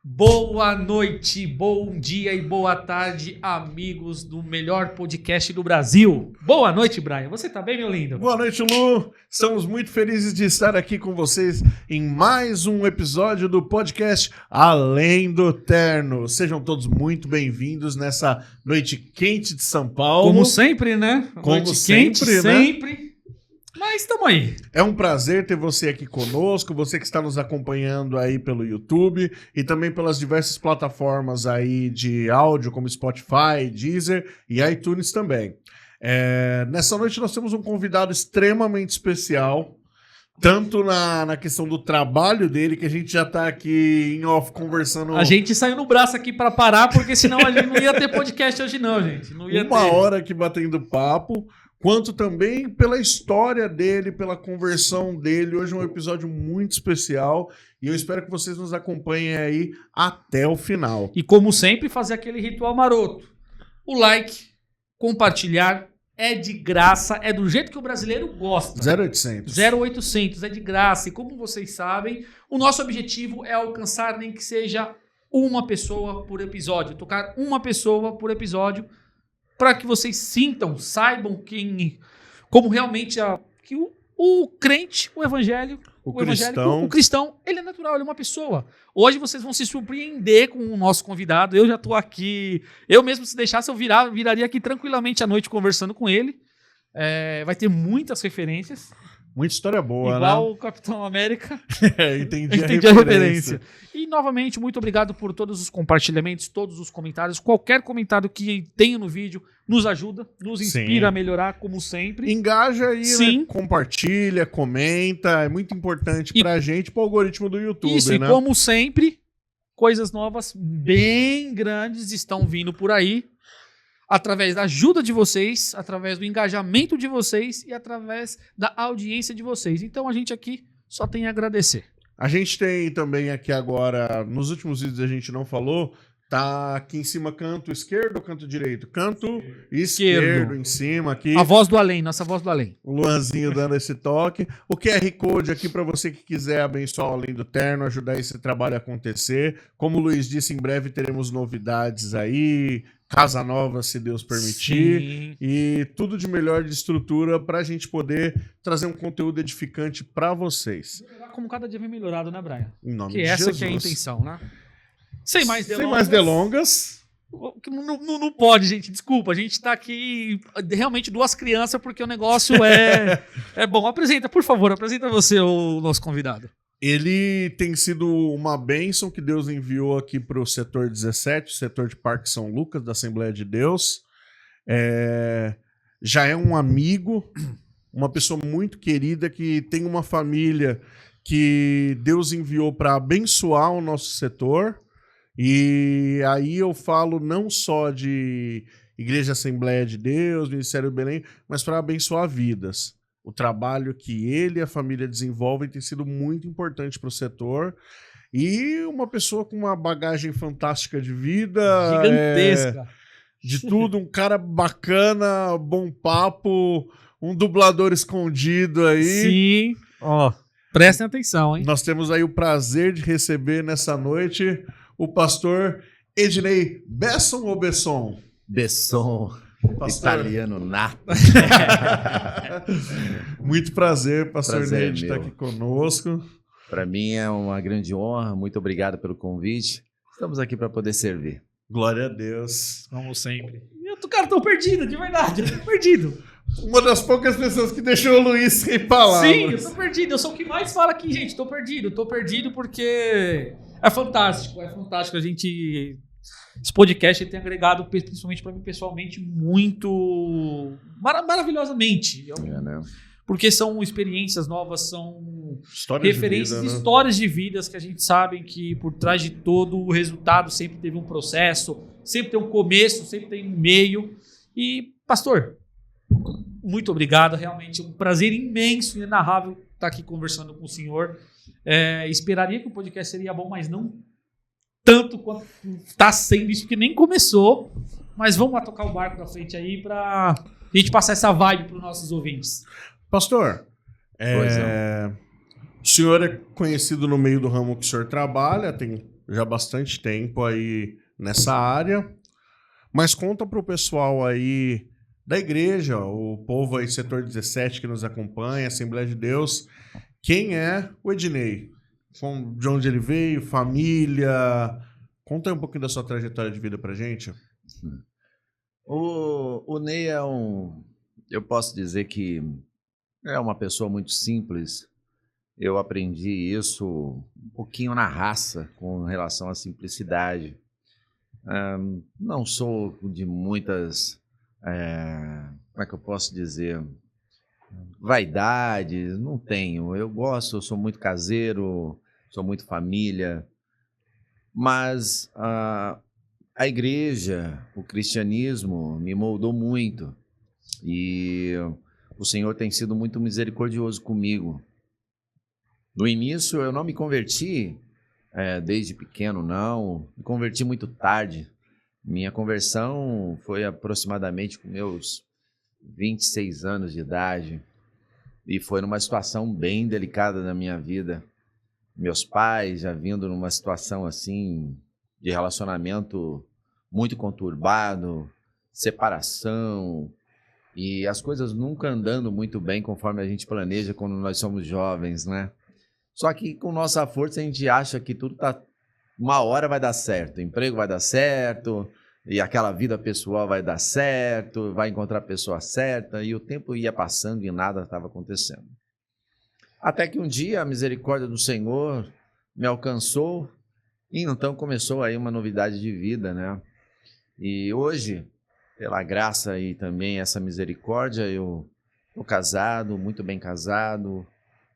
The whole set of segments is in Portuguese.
Boa noite, bom dia e boa tarde, amigos do melhor podcast do Brasil. Boa noite, Brian. Você tá bem, meu lindo? Boa noite, Lu. Estamos muito felizes de estar aqui com vocês em mais um episódio do podcast Além do Terno. Sejam todos muito bem-vindos nessa noite quente de São Paulo. Como sempre, né? Como noite sempre, quente, né? sempre. Mas estamos aí. É um prazer ter você aqui conosco, você que está nos acompanhando aí pelo YouTube e também pelas diversas plataformas aí de áudio, como Spotify, Deezer e iTunes também. Nessa noite nós temos um convidado extremamente especial, tanto na questão do trabalho dele, que a gente já está aqui em off conversando. A gente saiu no braço aqui para parar, porque senão a gente não ia ter podcast hoje não, gente. Não ia uma ter. hora aqui batendo papo. Quanto também pela história dele, pela conversão dele. Hoje é um episódio muito especial e eu espero que vocês nos acompanhem aí até o final. E como sempre, fazer aquele ritual maroto. O like, compartilhar, é de graça, é do jeito que o brasileiro gosta. 0800. 0800, é de graça. E como vocês sabem, o nosso objetivo é alcançar nem que seja uma pessoa por episódio. Tocar uma pessoa por episódio, para que vocês sintam, saibam como realmente que o crente, o evangélico, o cristão, ele é natural, ele é uma pessoa. Hoje vocês vão se surpreender com o nosso convidado. Eu já estou aqui, eu mesmo se deixasse, eu viraria aqui tranquilamente à noite conversando com ele. Vai ter muitas referências. Muita história boa, igual né? o Capitão América. Entendi a referência. E, novamente, muito obrigado por todos os compartilhamentos, todos os comentários. Qualquer comentário que tenha no vídeo nos ajuda, nos inspira a melhorar, como sempre. Engaja aí, né? Compartilha, comenta. É muito importante pra gente, pro algoritmo do YouTube, isso, né? E como sempre, coisas novas bem grandes estão vindo por aí. Através da ajuda de vocês, através do engajamento de vocês e através da audiência de vocês. Então a gente aqui só tem a agradecer. A gente tem também aqui agora, nos últimos vídeos a gente não falou, tá aqui em cima canto esquerdo ou canto direito? Canto esquerdo em cima aqui. A voz do além, nossa voz do além. O Luanzinho dando esse toque. O QR Code aqui para você que quiser abençoar o Além do Terno, ajudar esse trabalho a acontecer. Como o Luiz disse, em breve teremos novidades aí, casa nova, se Deus permitir. Sim. E tudo de melhor de estrutura para a gente poder trazer um conteúdo edificante para vocês. Como cada dia vem melhorado, né, Brian? Em nome que de essa Jesus. que é a intenção, né? Sem mais delongas. Não pode, gente. Desculpa. A gente tá aqui realmente duas crianças porque o negócio é bom. Apresenta, por favor. Apresenta você, o nosso convidado. Ele tem sido uma bênção que Deus enviou aqui para o setor 17, o setor de Parque São Lucas, da Assembleia de Deus. Já é um amigo, uma pessoa muito querida que tem uma família que Deus enviou para abençoar o nosso setor. E aí eu falo não só de Igreja Assembleia de Deus, Ministério do Belém, mas para abençoar vidas. O trabalho que ele e a família desenvolvem tem sido muito importante para o setor. E uma pessoa com uma bagagem fantástica de vida. Gigantesca. De tudo, um cara bacana, bom papo, um dublador escondido aí. Sim. Ó, prestem atenção, hein? Nós temos aí o prazer de receber nessa noite o pastor Ednei Besson ou Besson? Besson, italiano nato. Muito prazer, pastor Prazer, Ney, de estar aqui conosco. Para mim é uma grande honra, muito obrigado pelo convite. Estamos aqui para poder servir. Glória a Deus. Como sempre. Cara, tô perdido, de verdade, eu tô perdido. Uma das poucas pessoas que deixou o Luiz sem palavras. Sim, eu tô perdido, eu sou o que mais fala aqui, gente, tô perdido porque é fantástico a gente... Esse podcast tem agregado, principalmente para mim pessoalmente, muito maravilhosamente. Né? Porque são experiências novas, são Histórias referências, de vida, né? histórias de vidas que a gente sabe que por trás de todo o resultado sempre teve um processo, sempre tem um começo, sempre tem um meio. E, pastor, muito obrigado, realmente um prazer imenso, inenarrável estar aqui conversando com o senhor. Esperaria que o podcast seria bom, mas não tanto quanto está sendo isso, que nem começou. Mas vamos lá tocar o barco pra frente aí para a gente passar essa vibe para os nossos ouvintes. Pastor, o senhor é conhecido no meio do ramo que o senhor trabalha, tem já bastante tempo aí nessa área, mas conta para o pessoal aí da igreja, o povo aí, setor 17 que nos acompanha, Assembleia de Deus, quem é o Ednei? De onde ele veio, família? Conta aí um pouquinho da sua trajetória de vida pra gente. O Ney eu posso dizer que é uma pessoa muito simples. Eu aprendi isso um pouquinho na raça com relação à simplicidade. Não sou de muitas, como é que eu posso dizer, vaidades, não tenho. Eu sou muito caseiro, sou muito família, mas a igreja, o cristianismo me moldou muito e o Senhor tem sido muito misericordioso comigo. No início eu não me converti desde pequeno, não. Me converti muito tarde. Minha conversão foi aproximadamente com meus 26 anos de idade e foi numa situação bem delicada na minha vida. Meus pais já vindo numa situação assim de relacionamento muito conturbado, separação e as coisas nunca andando muito bem conforme a gente planeja quando nós somos jovens, né? Só que com nossa força a gente acha que tudo uma hora vai dar certo, o emprego vai dar certo, e aquela vida pessoal vai dar certo, vai encontrar a pessoa certa, e o tempo ia passando e nada estava acontecendo. Até que um dia a misericórdia do Senhor me alcançou, e então começou aí uma novidade de vida, né? E hoje, pela graça e também essa misericórdia, eu estou casado, muito bem casado,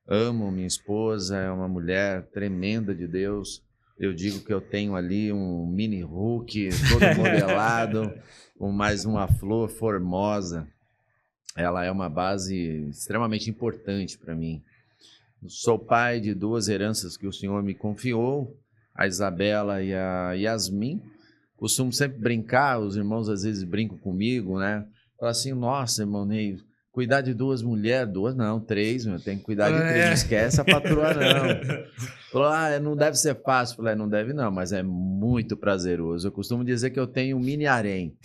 amo minha esposa, é uma mulher tremenda de Deus. Eu digo que eu tenho ali um mini Hulk todo modelado, com mais uma flor formosa. Ela é uma base extremamente importante para mim. Sou pai de 2 heranças que o Senhor me confiou, a Isabela e a Yasmin. Costumo sempre brincar, os irmãos às vezes brincam comigo, né? Falam assim, nossa, irmão Ney, cuidar de 2 mulheres, 2 não, 3, tem que cuidar de 3, não esquece a patroa não. Falou, não deve ser fácil. Falei, não deve não, mas é muito prazeroso. Eu costumo dizer que eu tenho um mini harém.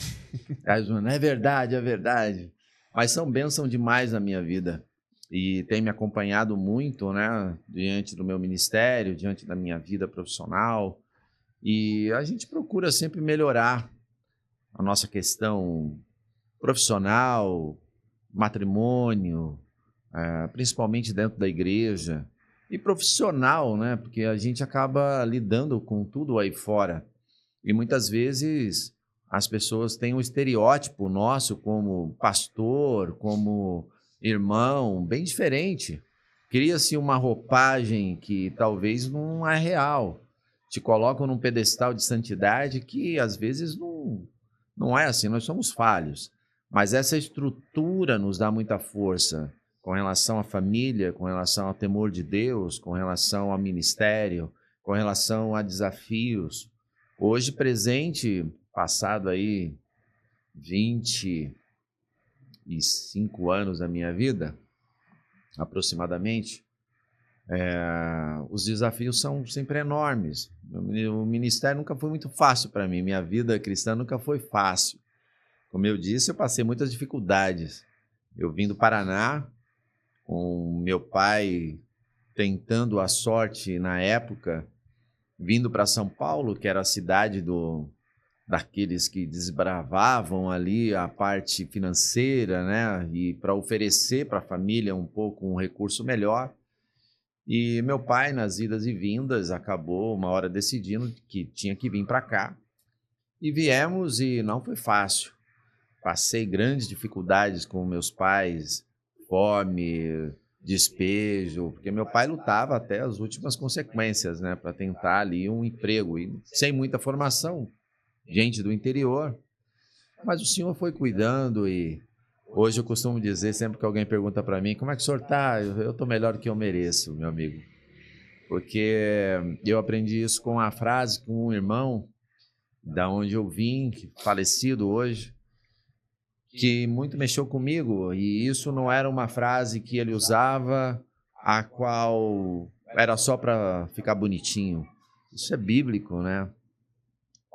É verdade, é verdade. Mas são bênçãos demais na minha vida. E tem me acompanhado muito, né, diante do meu ministério, diante da minha vida profissional. E a gente procura sempre melhorar a nossa questão profissional, matrimônio, principalmente dentro da igreja, e profissional, né? Porque a gente acaba lidando com tudo aí fora. E muitas vezes as pessoas têm um estereótipo nosso como pastor, como irmão, bem diferente. Cria-se uma roupagem que talvez não é real. Te colocam num pedestal de santidade que às vezes não é assim, nós somos falhos. Mas essa estrutura nos dá muita força com relação à família, com relação ao temor de Deus, com relação ao ministério, com relação a desafios. Hoje, presente, passado aí 25 anos da minha vida, aproximadamente, os desafios são sempre enormes. O ministério nunca foi muito fácil para mim, minha vida cristã nunca foi fácil. Como eu disse, eu passei muitas dificuldades. Eu vim do Paraná, com meu pai tentando a sorte na época, vindo para São Paulo, que era a cidade daqueles que desbravavam ali a parte financeira, né? E para oferecer para a família um pouco um recurso melhor. E meu pai, nas idas e vindas, acabou uma hora decidindo que tinha que vir para cá. E viemos e não foi fácil. Passei grandes dificuldades com meus pais, fome, despejo, porque meu pai lutava até as últimas consequências, né, para tentar ali um emprego, e sem muita formação, gente do interior. Mas o Senhor foi cuidando e Hoje eu costumo dizer, sempre que alguém pergunta para mim, como é que o senhor tá? Eu tô melhor do que eu mereço, meu amigo. Porque eu aprendi isso com uma frase com um irmão, da onde eu vim, falecido hoje, que muito mexeu comigo. E isso não era uma frase que ele usava, a qual era só para ficar bonitinho. Isso é bíblico, né?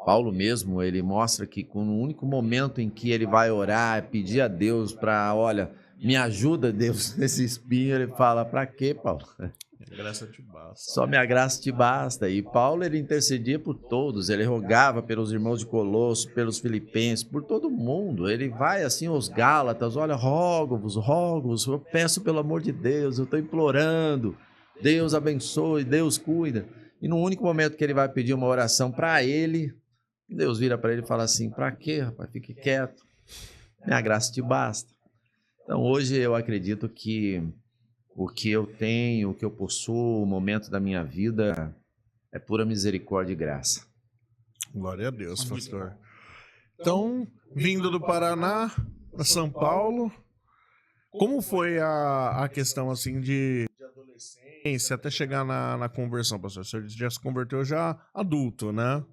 Paulo mesmo, ele mostra que com o único momento em que ele vai orar, pedir a Deus para, olha, me ajuda, Deus, nesse espinho, ele fala, para quê, Paulo? Minha graça te basta. Só minha graça te basta. E Paulo, ele intercedia por todos, ele rogava pelos irmãos de Colosso, pelos filipenses, por todo mundo. Ele vai assim aos Gálatas, olha, rogo-vos, eu peço pelo amor de Deus, eu estou implorando, Deus abençoe, Deus cuida. E no único momento que ele vai pedir uma oração para ele, Deus vira para ele e fala assim, para quê, rapaz? Fique quieto, minha graça te basta. Então hoje eu acredito que o que eu tenho, o que eu possuo, o momento da minha vida é pura misericórdia e graça. Glória a Deus, pastor. Então, vindo do Paraná para São Paulo, como foi a questão assim de adolescência até chegar na conversão, pastor? Você já se converteu já adulto, né?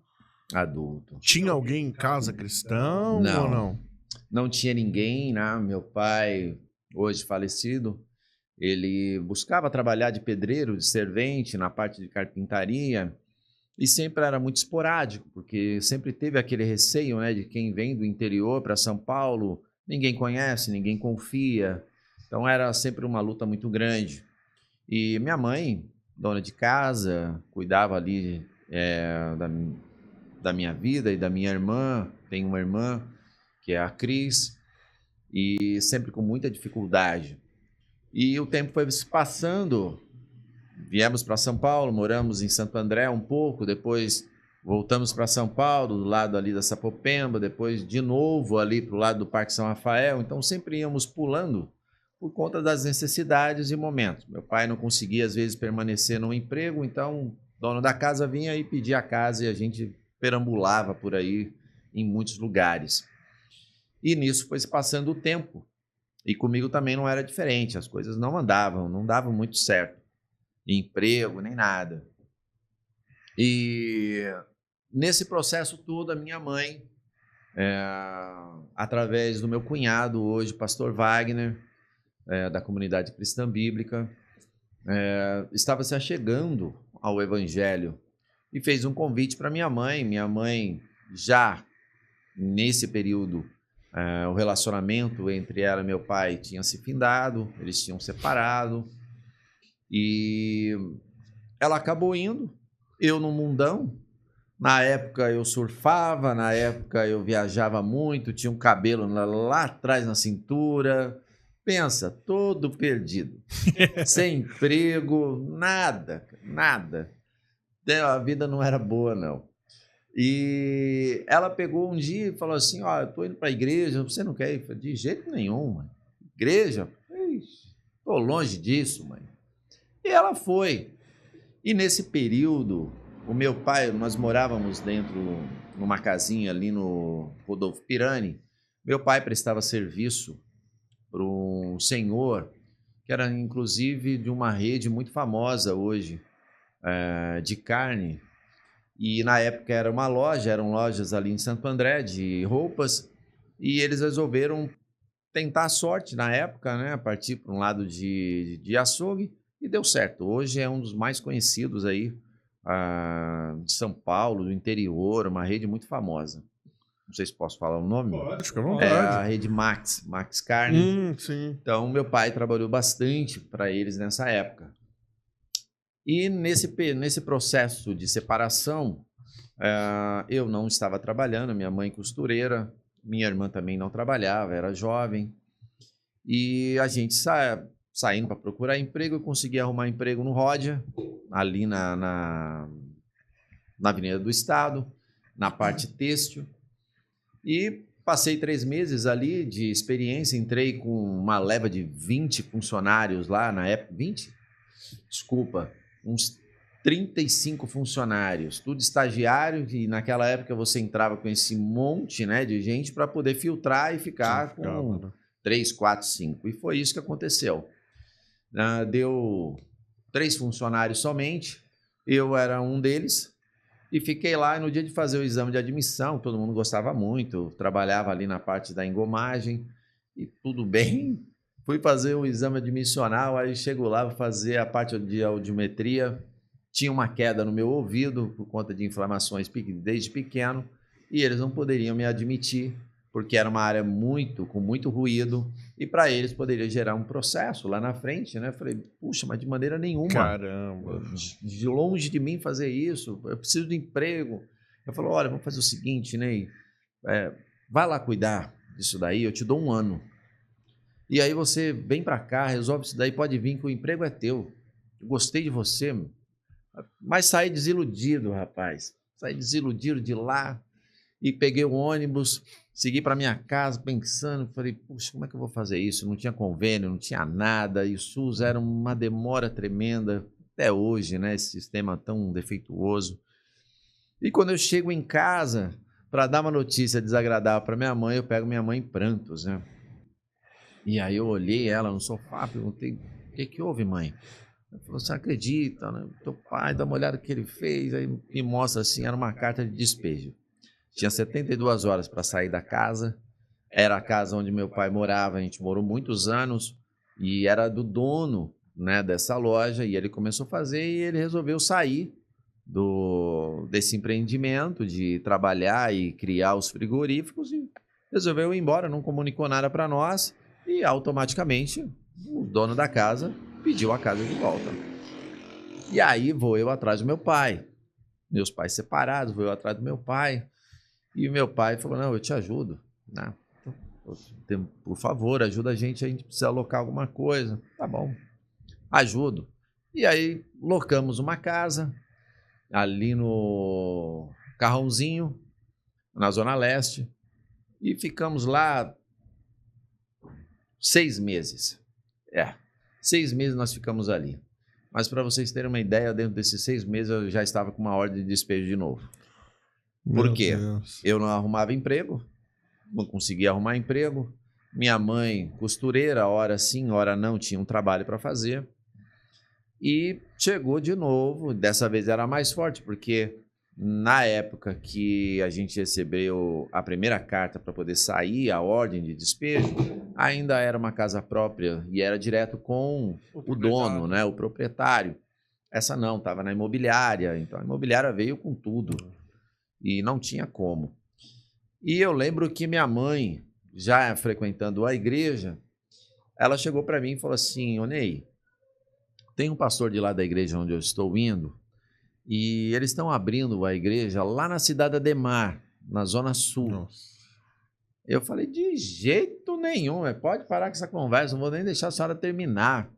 Adulto. Tinha alguém em casa cristão ou não? Não tinha ninguém, né? Meu pai, hoje falecido, ele buscava trabalhar de pedreiro, de servente, na parte de carpintaria, e sempre era muito esporádico, porque sempre teve aquele receio, né, de quem vem do interior para São Paulo, ninguém conhece, ninguém confia, então era sempre uma luta muito grande. E minha mãe, dona de casa, cuidava ali da minha vida e da minha irmã, tenho uma irmã, que é a Cris, e sempre com muita dificuldade. E o tempo foi se passando, viemos para São Paulo, moramos em Santo André um pouco, depois voltamos para São Paulo, do lado ali da Sapopemba, depois de novo ali para o lado do Parque São Rafael, então sempre íamos pulando por conta das necessidades e momentos. Meu pai não conseguia às vezes permanecer no emprego, então o dono da casa vinha e pedia a casa e a gente perambulava por aí em muitos lugares. E nisso foi se passando o tempo. E comigo também não era diferente, as coisas não andavam, não davam muito certo, emprego, nem nada. E nesse processo todo, a minha mãe, através do meu cunhado, hoje, pastor Wagner, da comunidade cristã bíblica, estava se achegando ao evangelho e fez um convite para minha mãe já nesse período, o relacionamento entre ela e meu pai tinha se findado, eles tinham separado, e ela acabou indo, eu no mundão. Na época eu surfava, na época eu viajava muito, tinha um cabelo lá atrás na cintura, pensa, todo perdido, sem emprego, nada, a vida não era boa não. E ela pegou um dia e falou assim, ó, eu tô indo para a igreja, você não quer ir? Eu falei, de jeito nenhum, mãe. Igreja? Tô longe disso, mãe. E ela foi. E nesse período, o meu pai, nós morávamos dentro, numa casinha ali no Rodolfo Pirani, meu pai prestava serviço para um senhor, que era inclusive de uma rede muito famosa hoje, de carne. E na época era uma loja, eram lojas ali em Santo André de roupas, e eles resolveram tentar a sorte na época, né? Partir para um lado de açougue, e deu certo. Hoje é um dos mais conhecidos aí de São Paulo, do interior, uma rede muito famosa. Não sei se posso falar o nome. Pode, fica à vontade. É a rede Max Carne. Sim. Então, meu pai trabalhou bastante para eles nessa época. E nesse processo de separação, eu não estava trabalhando, minha mãe costureira, minha irmã também não trabalhava, era jovem. E a gente saindo para procurar emprego, eu consegui arrumar emprego no Ródia, ali na Avenida do Estado, na parte têxtil. E passei 3 meses ali de experiência, entrei com uma leva de 20 funcionários lá na época, 20? Desculpa, uns 35 funcionários, tudo estagiário, e naquela época você entrava com esse monte, né, de gente para poder filtrar e ficar 3, 4, 5. E foi isso que aconteceu. Deu 3 funcionários somente, eu era um deles, e fiquei lá. E no dia de fazer o exame de admissão, todo mundo gostava muito, eu trabalhava ali na parte da engomagem, e tudo bem. Fui fazer o exame admissional, aí chego lá, vou fazer a parte de audiometria, tinha uma queda no meu ouvido por conta de inflamações desde pequeno, e eles não poderiam me admitir, porque era uma área com muito ruído, e para eles poderia gerar um processo lá na frente, né? Falei, puxa, mas de maneira nenhuma. Caramba. De longe de mim fazer isso, eu preciso de emprego. Eu falei, olha, vamos fazer o seguinte, Ney, vai lá cuidar disso daí, eu te dou 1 ano. E aí você vem para cá, resolve isso daí, pode vir que o emprego é teu. Eu gostei de você, mas saí desiludido, rapaz. Saí desiludido de lá e peguei o ônibus, segui para minha casa pensando, falei, puxa, como é que eu vou fazer isso? Não tinha convênio, não tinha nada, e o SUS era uma demora tremenda, até hoje, né? Esse sistema tão defeituoso. E quando eu chego em casa para dar uma notícia desagradável para minha mãe, eu pego minha mãe em prantos, né? E aí eu olhei ela no sofá, perguntei, o que houve, mãe? Ela falou, você acredita, né? Teu pai, dá uma olhada no que ele fez, aí me mostra assim, era uma carta de despejo. Tinha 72 horas para sair da casa, era a casa onde meu pai morava, a gente morou muitos anos, e era do dono, né, dessa loja, e ele começou a fazer e ele resolveu sair desse empreendimento de trabalhar e criar os frigoríficos e resolveu ir embora, não comunicou nada para nós e automaticamente o dono da casa pediu a casa de volta. E aí vou eu atrás do meu pai, meus pais separados, vou eu atrás do meu pai e o meu pai falou, não, eu te ajudo, né? Por favor, ajuda a gente precisa alocar alguma coisa. Tá bom, ajudo. E aí locamos uma casa ali no Carrãozinho, na Zona Leste, e ficamos lá 6 meses. 6 meses nós ficamos ali. Mas para vocês terem uma ideia, dentro desses 6 meses eu já estava com uma ordem de despejo de novo. Por quê? Eu não arrumava emprego, não conseguia arrumar emprego. Minha mãe, costureira, hora sim, hora não, tinha um trabalho para fazer. E chegou de novo, dessa vez era mais forte, porque na época que a gente recebeu a primeira carta para poder sair, a ordem de despejo, ainda era uma casa própria e era direto com o dono, né, o proprietário. Essa não, estava na imobiliária, então a imobiliária veio com tudo e não tinha como. E eu lembro que minha mãe, já frequentando a igreja, ela chegou para mim e falou assim, ô Ney, tem um pastor de lá da igreja onde eu estou indo e eles estão abrindo a igreja lá na cidade de Ademar, na Zona Sul. Nossa. Eu falei, de jeito nenhum, pode parar com essa conversa, não vou nem deixar a senhora terminar.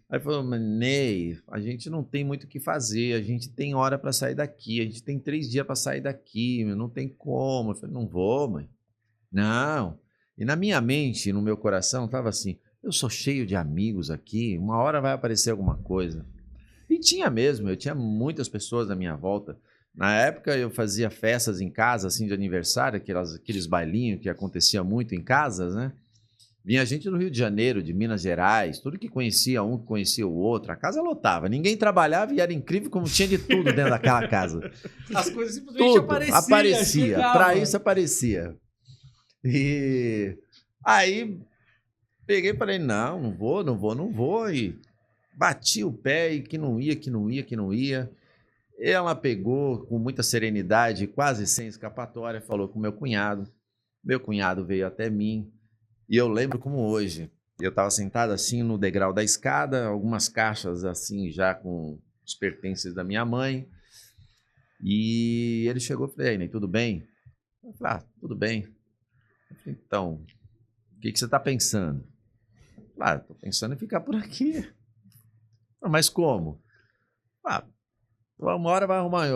Aí falou, Ney, a gente não tem muito o que fazer, a gente tem hora para sair daqui, a gente tem 3 dias para sair daqui, não tem como. Eu falei, não vou, mãe. Não. E na minha mente, no meu coração, estava assim, eu sou cheio de amigos aqui, uma hora vai aparecer alguma coisa. E tinha mesmo, eu tinha muitas pessoas à minha volta. Na época eu fazia festas em casa, assim, de aniversário, aqueles bailinhos que acontecia muito em casas, né? Vinha gente do Rio de Janeiro, de Minas Gerais, tudo que conhecia um, que conhecia o outro. A casa lotava, ninguém trabalhava e era incrível como tinha de tudo dentro daquela casa. As coisas simplesmente aparecia. Para isso aparecia. E aí peguei e falei, não vou. E bati o pé e que não ia. Ela pegou com muita serenidade, quase sem escapatória, falou com meu cunhado. Meu cunhado veio até mim. E eu lembro como hoje, eu estava sentado assim no degrau da escada, algumas caixas assim já com os pertences da minha mãe. E ele chegou e falei, Ney, tudo bem? Eu falei, tudo bem. Eu falei, então, o que você está pensando? Estou pensando em ficar por aqui. Mas como? Uma hora vai arrumar,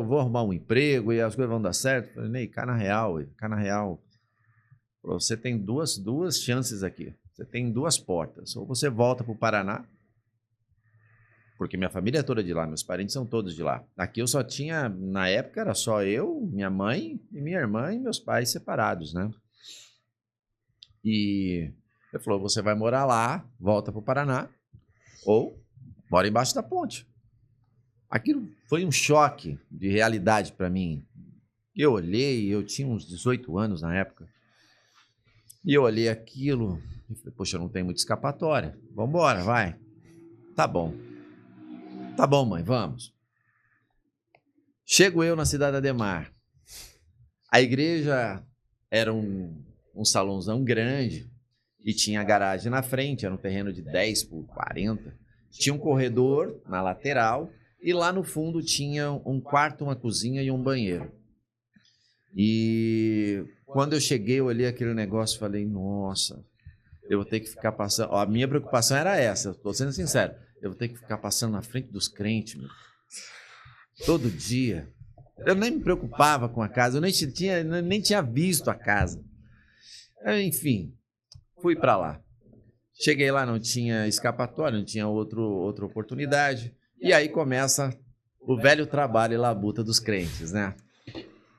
vou arrumar um emprego e as coisas vão dar certo. Eu falei, Ney, cá na real. Você tem duas chances aqui. Você tem 2 portas. Ou você volta para o Paraná, porque minha família é toda de lá, meus parentes são todos de lá. Aqui eu só tinha, na época, era só eu, minha mãe e minha irmã e meus pais separados, né? Ele falou, você vai morar lá, volta para o Paraná, ou mora embaixo da ponte. Aquilo foi um choque de realidade para mim. Eu olhei, eu tinha uns 18 anos na época, e eu olhei aquilo e falei, poxa, não tem muita escapatória. Vamos embora, vai. Tá bom. Tá bom, mãe, vamos. Chego eu na cidade Ademar. A igreja era um salãozão grande e tinha garagem na frente, era um terreno de 10 por 40. Tinha um corredor na lateral e lá no fundo tinha um quarto, uma cozinha e um banheiro. E quando eu cheguei, eu olhei aquele negócio e falei, nossa, eu vou ter que ficar passando... Ó, a minha preocupação era essa, eu tô sendo sincero. Eu vou ter que ficar passando na frente dos crentes, meu. Todo dia. Eu nem me preocupava com a casa, eu nem tinha visto a casa. Enfim, fui para lá. Cheguei lá, não tinha escapatória, não tinha outra oportunidade. E aí começa o velho trabalho e labuta dos crentes, né?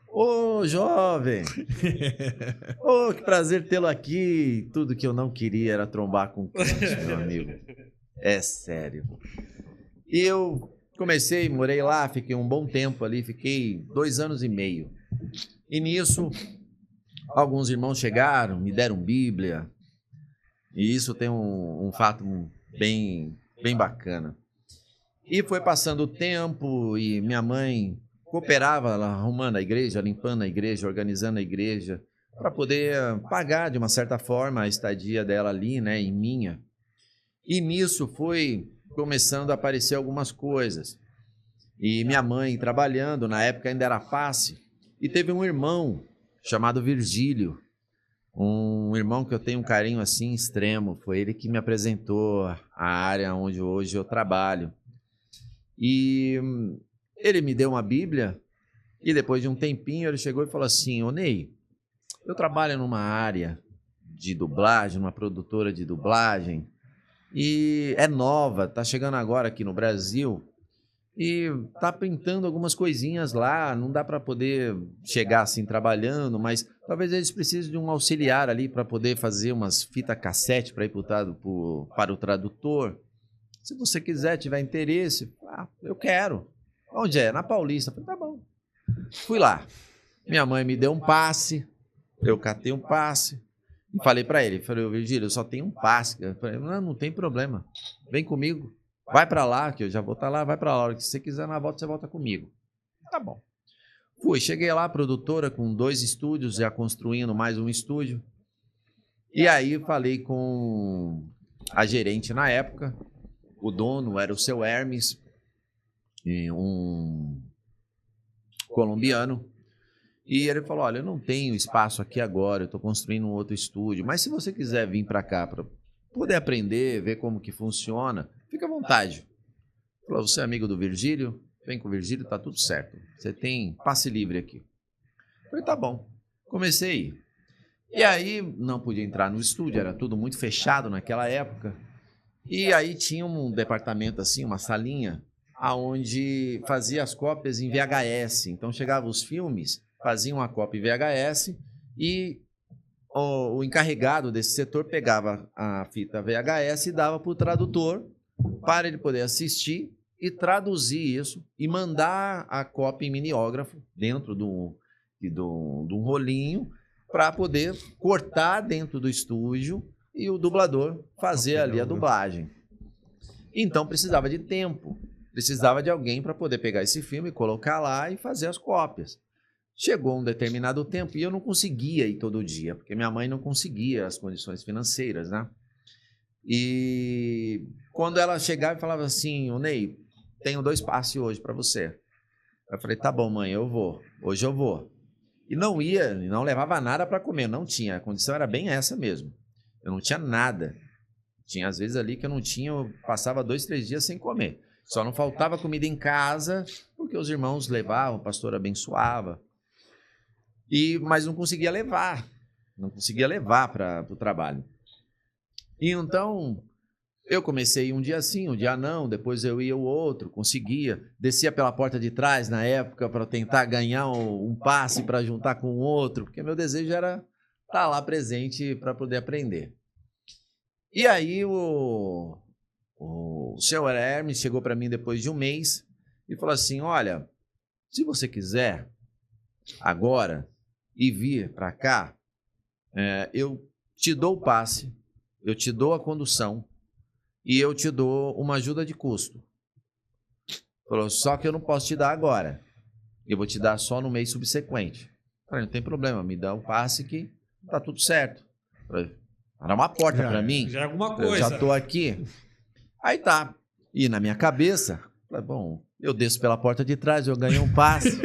Ô, jovem! Ô, que prazer tê-lo aqui! Tudo que eu não queria era trombar com crente, meu amigo. É sério. E eu comecei, morei lá, fiquei um bom tempo ali, fiquei 2 anos e meio. E nisso, alguns irmãos chegaram, me deram Bíblia. E isso tem um fato bem bacana. E foi passando o tempo e minha mãe cooperava, ela arrumando a igreja, limpando a igreja, organizando a igreja, para poder pagar, de uma certa forma, a estadia dela ali, né, e minha. E nisso foi começando a aparecer algumas coisas. E minha mãe trabalhando, na época ainda era passe, e teve um irmão chamado Virgílio, um irmão que eu tenho um carinho assim extremo, foi ele que me apresentou a área onde hoje eu trabalho. E ele me deu uma Bíblia, e depois de um tempinho ele chegou e falou assim, ô Ney, eu trabalho numa área de dublagem, numa produtora de dublagem, e é nova, tá chegando agora aqui no Brasil e tá pintando algumas coisinhas lá, não dá para poder chegar assim trabalhando, mas talvez eles precisem de um auxiliar ali para poder fazer umas fitas cassete para ir para o tradutor. Se você quiser, tiver interesse, eu quero. Onde é? Na Paulista. Falei, tá bom. Fui lá. Minha mãe me deu um passe, eu catei um passe. E falei para ele, Virgílio, eu só tenho um passe. Eu falei, não tem problema, vem comigo, vai para lá, que eu já vou estar lá, vai para lá, a hora que você quiser na volta, você volta comigo. Tá bom. Fui, cheguei lá, produtora com 2 estúdios, já construindo mais um estúdio. E aí falei com a gerente na época, o dono era o seu Hermes, um colombiano. E ele falou, olha, eu não tenho espaço aqui agora, eu estou construindo um outro estúdio, mas se você quiser vir para cá para poder aprender, ver como que funciona, fica à vontade. Ele falou, você é amigo do Virgílio? Vem com o Virgílio, tá tudo certo. Você tem passe livre aqui. Eu falei, tá bom. Comecei a ir. E aí não podia entrar no estúdio, era tudo muito fechado naquela época. E aí tinha um departamento assim, uma salinha, onde fazia as cópias em VHS. Então chegavam os filmes, faziam uma cópia em VHS e o encarregado desse setor pegava a fita VHS e dava para o tradutor para ele poder assistir e traduzir isso e mandar a cópia em miniógrafo dentro de um rolinho para poder cortar dentro do estúdio e o dublador fazer ali a dublagem. Então precisava de tempo, precisava de alguém para poder pegar esse filme, colocar lá e fazer as cópias. Chegou um determinado tempo e eu não conseguia ir todo dia, porque minha mãe não conseguia as condições financeiras, né? E quando ela chegava e falava assim, ô Ney, tenho 2 passes hoje para você. Eu falei, tá bom, mãe, eu vou. Hoje eu vou. E não ia, não levava nada para comer, não tinha. A condição era bem essa mesmo. Eu não tinha nada. Tinha às vezes ali que eu não tinha, eu passava 2, 3 dias sem comer. Só não faltava comida em casa, porque os irmãos levavam, o pastor abençoava. Mas não conseguia levar para o trabalho. E então eu comecei um dia sim, um dia não, depois eu ia o outro, conseguia, descia pela porta de trás na época para tentar ganhar um passe para juntar com o outro, porque meu desejo era estar lá presente para poder aprender. E aí o senhor Hermes chegou para mim depois de um mês e falou assim, olha, se você quiser agora ir vir para cá, eu te dou o passe, eu te dou a condução e eu te dou uma ajuda de custo. Falou, só que eu não posso te dar agora. Eu vou te dar só no mês subsequente. Falei, não tem problema, me dá o passe que tá tudo certo. Falei, era uma porta para mim. Já é alguma Eu coisa. já tô aqui. Aí tá. E na minha cabeça, falei, bom, eu desço pela porta de trás, eu ganho um passe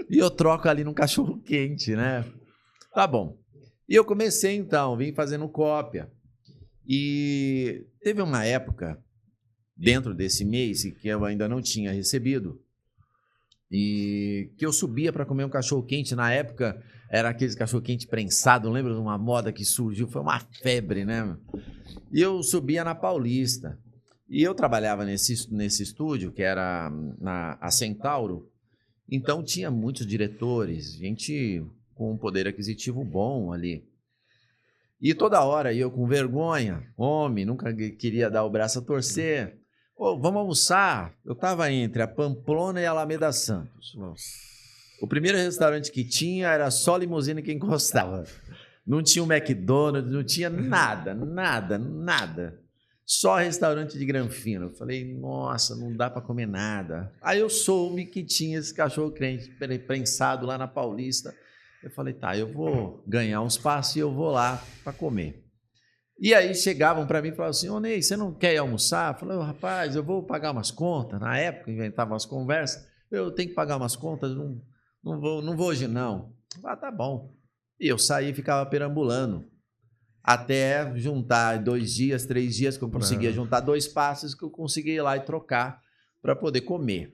e eu troco ali num cachorro quente, né? Tá bom. E eu comecei então, vim fazendo cópia. E teve uma época, dentro desse mês, que eu ainda não tinha recebido, e que eu subia para comer um cachorro-quente. Na época, era aqueles cachorro-quente prensado, lembra de uma moda que surgiu? Foi uma febre, né? E eu subia na Paulista. E eu trabalhava nesse estúdio, que era a Centauro, então tinha muitos diretores, gente com um poder aquisitivo bom ali. E toda hora eu com vergonha, homem, nunca queria dar o braço a torcer. Ô, vamos almoçar. Eu estava entre a Pamplona e a Alameda Santos. Nossa. O primeiro restaurante que tinha era só limusine que encostava. Não tinha um McDonald's, não tinha nada, nada, nada. Só restaurante de granfino. Eu falei, nossa, não dá para comer nada. Aí eu soube que tinha esse cachorro crente prensado lá na Paulista. Eu falei, tá, eu vou ganhar uns passos e eu vou lá para comer. E aí chegavam para mim e falavam assim, ô Ney, você não quer ir almoçar? Eu falei, rapaz, eu vou pagar umas contas. Na época, inventava umas conversas. Eu tenho que pagar umas contas, não vou hoje não. Ah, tá bom. E eu saí e ficava perambulando. Até juntar 2 dias, 3 dias, que eu conseguia juntar 2 passes, que eu conseguia ir lá e trocar para poder comer.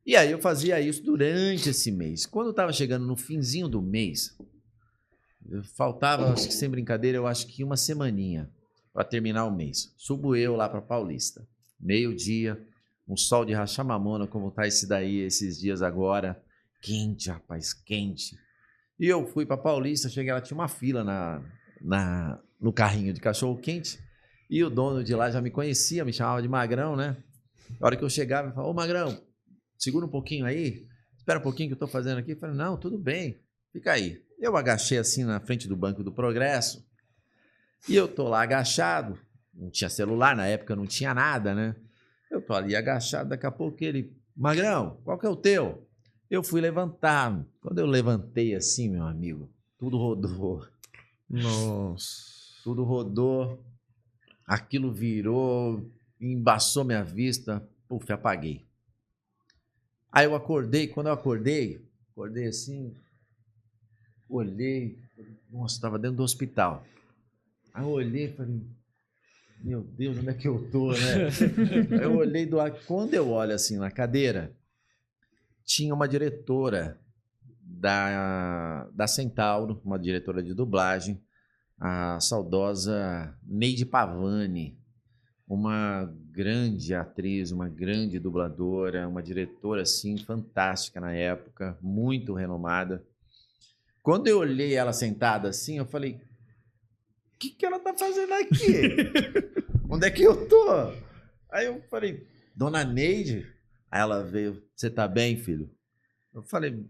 E aí eu fazia isso durante esse mês. Quando eu estava chegando no finzinho do mês, faltava, acho que sem brincadeira, eu acho que uma semaninha para terminar o mês. Subo eu lá para Paulista, meio-dia, um sol de rachamamona, como tá esse daí esses dias agora, quente, rapaz, quente. E eu fui para Paulista, cheguei lá, tinha uma fila no carrinho de cachorro-quente, e o dono de lá já me conhecia, me chamava de Magrão, né? Na hora que eu chegava, ele falava, ô Magrão, segura um pouquinho aí, espera um pouquinho que eu tô fazendo aqui. Eu falei, não, tudo bem, fica aí. Eu agachei assim na frente do Banco do Progresso, e eu tô lá agachado, não tinha celular, na época não tinha nada, né? Eu tô ali agachado, daqui a pouco ele, Magrão, qual que é o teu? Eu fui levantar, quando eu levantei assim, meu amigo, tudo rodou. Nossa. Tudo rodou, aquilo virou, embaçou minha vista, puf, apaguei. Aí eu acordei, quando eu acordei assim, olhei, nossa, estava dentro do hospital. Aí eu olhei e falei, meu Deus, onde é que eu tô, né? Aí eu olhei do lado, quando eu olho assim na cadeira, tinha uma diretora da Centauro, uma diretora de dublagem, a saudosa Neide Pavani, uma grande atriz, uma grande dubladora, uma diretora assim fantástica na época, muito renomada. Quando eu olhei ela sentada assim, eu falei, o que ela tá fazendo aqui? Onde é que eu tô? Aí eu falei, Dona Neide? Aí ela veio, você tá bem, filho? Eu falei,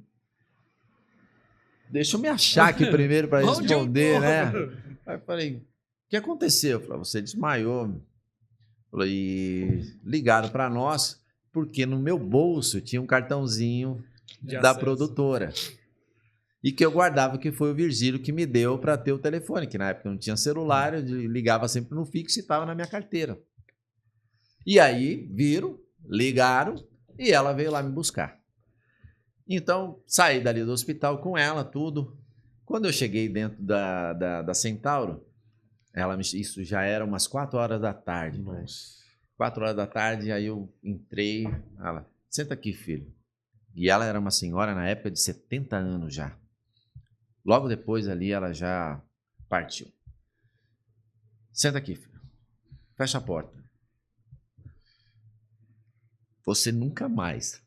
deixa eu me achar aqui primeiro para responder, né? Aí eu falei, o que aconteceu? Eu falei, você desmaiou. E ligaram para nós, porque no meu bolso tinha um cartãozinho da produtora. E que eu guardava, que foi o Virgílio que me deu para ter o telefone, que na época não tinha celular, eu ligava sempre no fixo e estava na minha carteira. E aí viram, ligaram e ela veio lá me buscar. Então, saí dali do hospital com ela, tudo. Quando eu cheguei dentro da Centauro, isso já era umas 4 horas da tarde. Nossa. 4 horas da tarde, aí eu entrei. Ela, senta aqui, filho. E ela era uma senhora na época de 70 anos já. Logo depois ali ela já partiu. Senta aqui, filho. Fecha a porta. Você nunca mais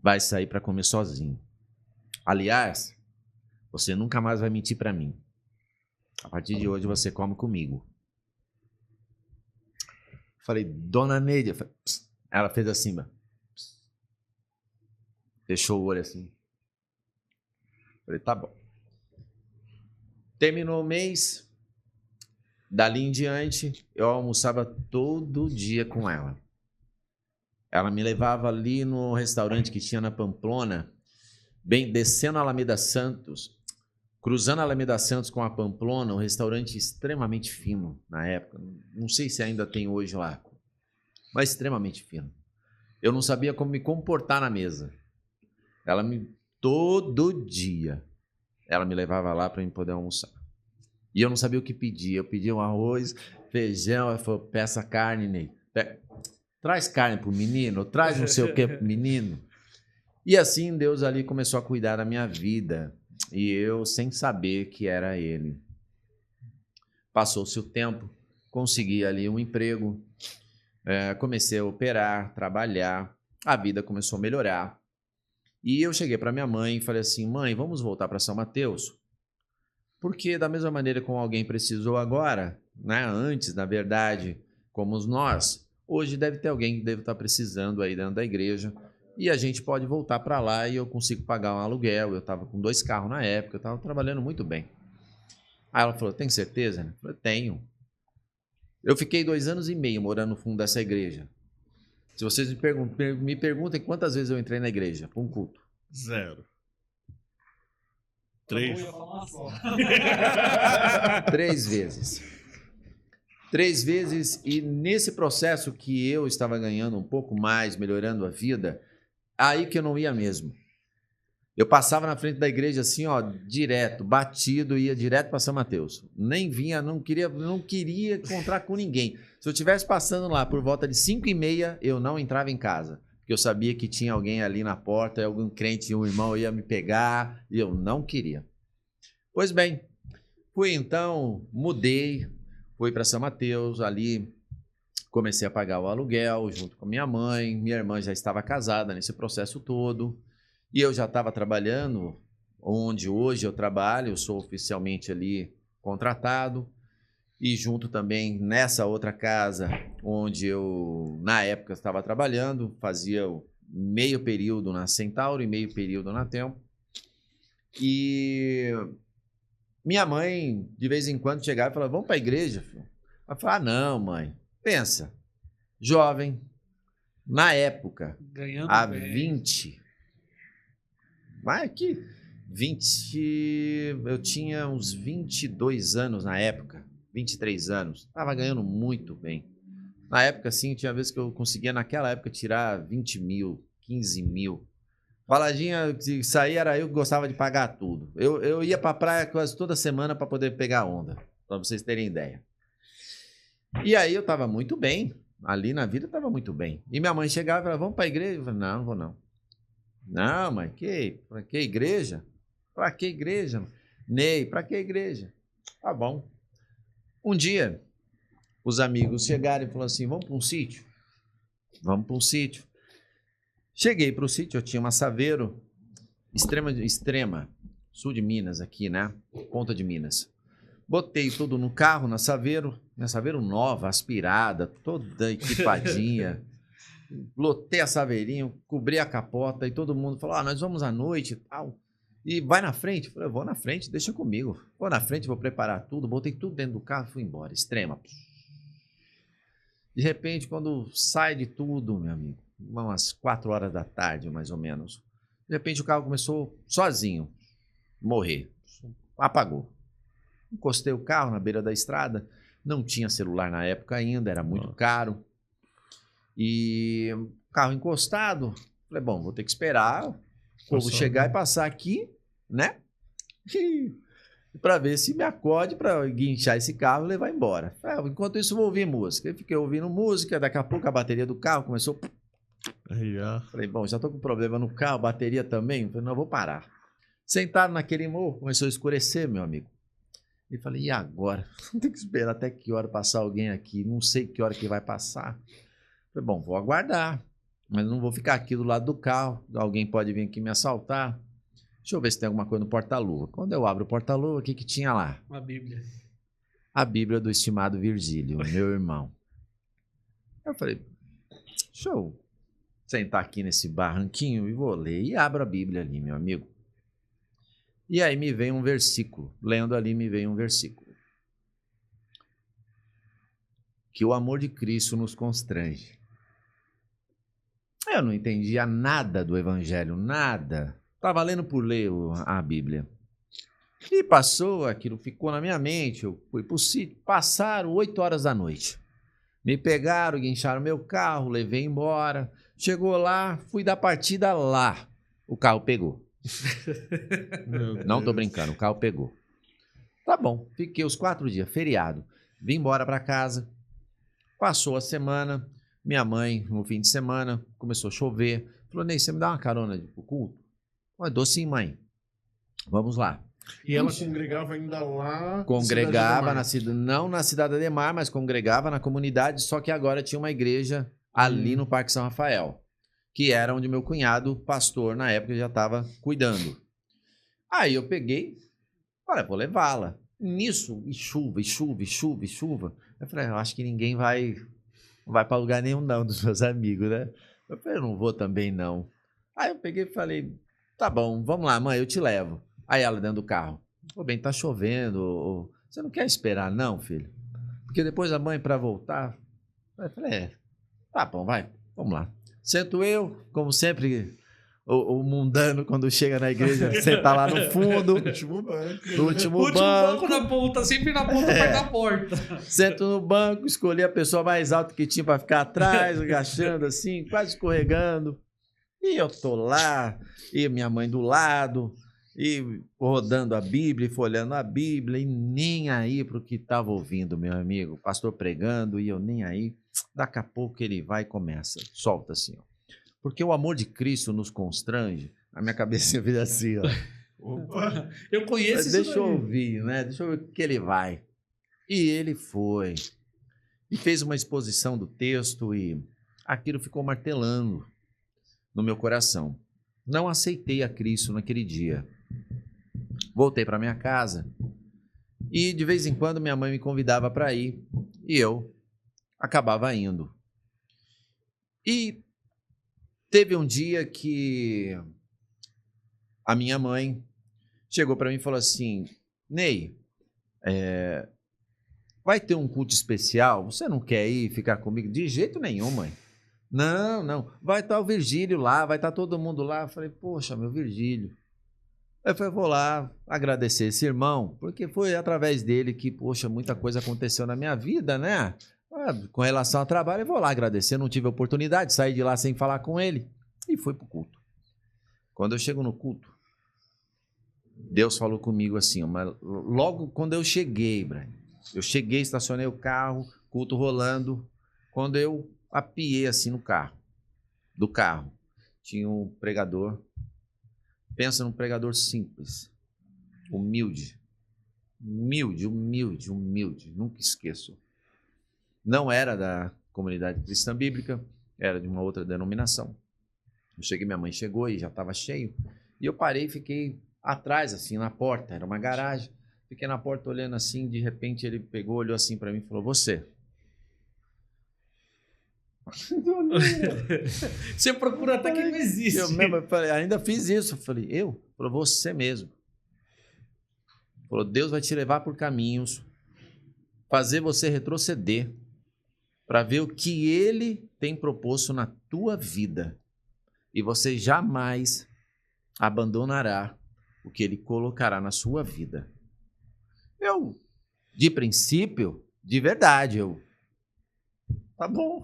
vai sair para comer sozinho. Aliás, você nunca mais vai mentir para mim. A partir de hoje você come comigo. Falei, dona Neide. Ela fez assim, fechou o olho assim. Falei, tá bom. Terminou o mês. Dali em diante, eu almoçava todo dia com ela. Ela me levava ali no restaurante que tinha na Pamplona, bem descendo a Alameda Santos, cruzando a Alameda Santos com a Pamplona, um restaurante extremamente fino na época. Não sei se ainda tem hoje lá, mas extremamente fino. Eu não sabia como me comportar na mesa. Todo dia, ela me levava lá para eu poder almoçar. E eu não sabia o que pedir. Eu pedia um arroz, feijão, ela falou, peça carne, Ney. Traz carne pro menino, traz não sei o que pro menino. E assim Deus ali começou a cuidar da minha vida. E eu sem saber que era ele. Passou-se o tempo, consegui ali um emprego, comecei a operar, trabalhar, a vida começou a melhorar. E eu cheguei para minha mãe e falei assim, mãe, vamos voltar para São Mateus? Porque da mesma maneira como alguém precisou agora, né, antes, na verdade, como nós, hoje deve ter alguém que deve estar precisando aí dentro da igreja e a gente pode voltar para lá e eu consigo pagar um aluguel. Eu estava com 2 carros na época, eu estava trabalhando muito bem. Aí ela falou, tem certeza? Eu falei, tenho. Eu fiquei 2 anos e meio morando no fundo dessa igreja. Se vocês me perguntem quantas vezes eu entrei na igreja para um culto. 0. 3. 3 vezes. 3 vezes, e nesse processo que eu estava ganhando um pouco mais, melhorando a vida, aí que eu não ia mesmo. Eu passava na frente da igreja assim, ó, direto, batido, ia direto para São Mateus. Nem vinha, não queria encontrar com ninguém. Se eu estivesse passando lá por volta de 5h30, eu não entrava em casa. Porque eu sabia que tinha alguém ali na porta, algum crente, um irmão ia me pegar, e eu não queria. Pois bem, fui então, mudei, fui para São Mateus, ali comecei a pagar o aluguel junto com minha irmã já estava casada nesse processo todo, e eu já estava trabalhando onde hoje eu trabalho, eu sou oficialmente ali contratado, e junto também nessa outra casa onde eu, na época, estava trabalhando, fazia meio período na Centauro e meio período na Tempo. E minha mãe, de vez em quando, chegava e falava, vamos para a igreja, filho. Ela falava, não, mãe, pensa, jovem, na época, ganhando há bem. 20, mas que 20, eu tinha uns 22 anos na época, 23 anos, estava ganhando muito bem. Na época, assim, tinha vezes que eu conseguia, naquela época, tirar 20 mil, 15 mil. Baladinha, isso aí era eu que gostava de pagar tudo. Eu ia pra praia quase toda semana para poder pegar onda, para vocês terem ideia. E aí eu tava muito bem, ali na vida eu tava muito bem. E minha mãe chegava e falava, vamos pra igreja? Eu falei, não, não vou não. Não, mãe, pra que igreja? Pra que igreja? Ney, pra que igreja? Tá bom. Um dia, os amigos chegaram e falaram assim, vamos para um sítio? Vamos para um sítio. Cheguei para o sítio, eu tinha uma Saveiro, extrema, sul de Minas aqui, né? Ponta de Minas. Botei tudo no carro, na Saveiro, minha Saveiro nova, aspirada, toda equipadinha. Lotei a Saveirinho, cobri a capota e todo mundo falou, nós vamos à noite e tal. E vai na frente? Eu falei, eu vou na frente, deixa comigo. Vou na frente, vou preparar tudo, botei tudo dentro do carro e fui embora, extrema. De repente, quando sai de tudo, meu amigo, umas 4 horas da tarde, mais ou menos, de repente o carro começou sozinho, morrer, apagou. Encostei o carro na beira da estrada, não tinha celular na época ainda, era muito caro. E o carro encostado, falei, bom, vou ter que esperar o povo chegar e passar aqui, né? Para ver se me acorde para guinchar esse carro e levar embora. Enquanto isso, eu vou ouvir música. Eu fiquei ouvindo música, daqui a pouco a bateria do carro começou. Falei, bom, já tô com problema no carro, bateria também. Falei, não, vou parar. Sentaram naquele morro, começou a escurecer, meu amigo. E falei, e agora? Tem que esperar até que hora passar alguém aqui, não sei que hora que vai passar. Falei, bom, vou aguardar, mas não vou ficar aqui do lado do carro, alguém pode vir aqui me assaltar. Deixa eu ver se tem alguma coisa no porta-luva. Quando eu abro o porta-luva, o que tinha lá? Uma Bíblia. a Bíblia do estimado Virgílio, meu irmão. Eu falei, deixa eu sentar aqui nesse barranquinho e vou ler. E abro a Bíblia ali, meu amigo. E aí me vem um versículo. Lendo ali me vem um versículo. Que o amor de Cristo nos constrange. Eu não entendia nada do Evangelho, nada. Estava lendo por ler a Bíblia. E passou, aquilo ficou na minha mente. Eu fui pro sítio, passaram 8 horas da noite. Me pegaram, guincharam meu carro, levei embora. Chegou lá, fui dar partida lá. O carro pegou. Não tô brincando, o carro pegou. Tá bom, fiquei os 4 dias, feriado. Vim embora pra casa. Passou a semana. Minha mãe, no fim de semana, começou a chover. Falou, Ney, você me dá uma carona pro culto? Eu dou sim, mãe. Vamos lá. E ela congregava ainda lá? Congregava não na Cidade Ademar, mas congregava na comunidade, só que agora tinha uma igreja ali no Parque São Rafael, que era onde meu cunhado, pastor, na época, já estava cuidando. Aí eu peguei, falei, vou levá-la. Nisso, e chuva, e chuva, e chuva, e chuva. Eu falei, eu acho que ninguém vai para lugar nenhum não, dos meus amigos, né? Eu falei, eu não vou também não. Aí eu peguei e falei, tá bom, vamos lá, mãe, eu te levo. Aí ela dentro do carro, pô, bem, tá chovendo, você não quer esperar não, filho? Porque depois a mãe para voltar, eu falei, tá bom, vai, vamos lá. Sento eu, como sempre, o mundano quando chega na igreja, senta lá no fundo. No último banco. No último Último banco. banco na ponta, sempre na ponta perto da porta. Sento no banco, escolhi a pessoa mais alta que tinha para ficar atrás, agachando assim, quase escorregando. E eu tô lá, e minha mãe do lado, e rodando a Bíblia, e folhando a Bíblia, e nem aí pro que tava ouvindo, meu amigo. O pastor pregando, e eu nem aí. Daqui a pouco ele vai e começa, solta assim, ó. Porque o amor de Cristo nos constrange. A minha cabecinha vira assim, ó. Opa. Eu conheço Deixa isso eu daí. ouvir, né? Deixa eu ver o que ele vai. E ele foi. E fez uma exposição do texto e aquilo ficou martelando no meu coração. Não aceitei a Cristo naquele dia. Voltei para minha casa e de vez em quando minha mãe me convidava para ir e eu acabava indo. E teve um dia que a minha mãe chegou para mim e falou assim, Ney, vai ter um culto especial, você não quer ir ficar comigo? De jeito nenhum, mãe. Não, vai estar o Virgílio lá, vai estar todo mundo lá. Eu falei, poxa, meu Virgílio. Eu falei, vou lá agradecer esse irmão, porque foi através dele que, poxa, muita coisa aconteceu na minha vida, né? Com relação ao trabalho, eu vou lá agradecer, não tive oportunidade, saí de lá sem falar com ele e fui pro culto. Quando eu chego no culto, Deus falou comigo assim, mas logo quando eu cheguei, Brian, eu cheguei, estacionei o carro, culto rolando, quando eu apiei assim no carro, tinha um pregador, pensa num pregador simples, humilde, nunca esqueço. Não era da comunidade cristã bíblica, era de uma outra denominação. Eu cheguei, minha mãe chegou e já estava cheio. E eu parei e fiquei atrás, assim, na porta. Era uma garagem. Fiquei na porta olhando assim, de repente ele pegou, olhou assim para mim e falou, você. Você procura até que não existe. Eu mesmo falei, ainda fiz isso. Eu falei, eu? Falou, você mesmo. Falou, Deus vai te levar por caminhos, fazer você retroceder, para ver o que ele tem proposto na tua vida. E você jamais abandonará o que ele colocará na sua vida. Eu, de princípio, de verdade, tá bom.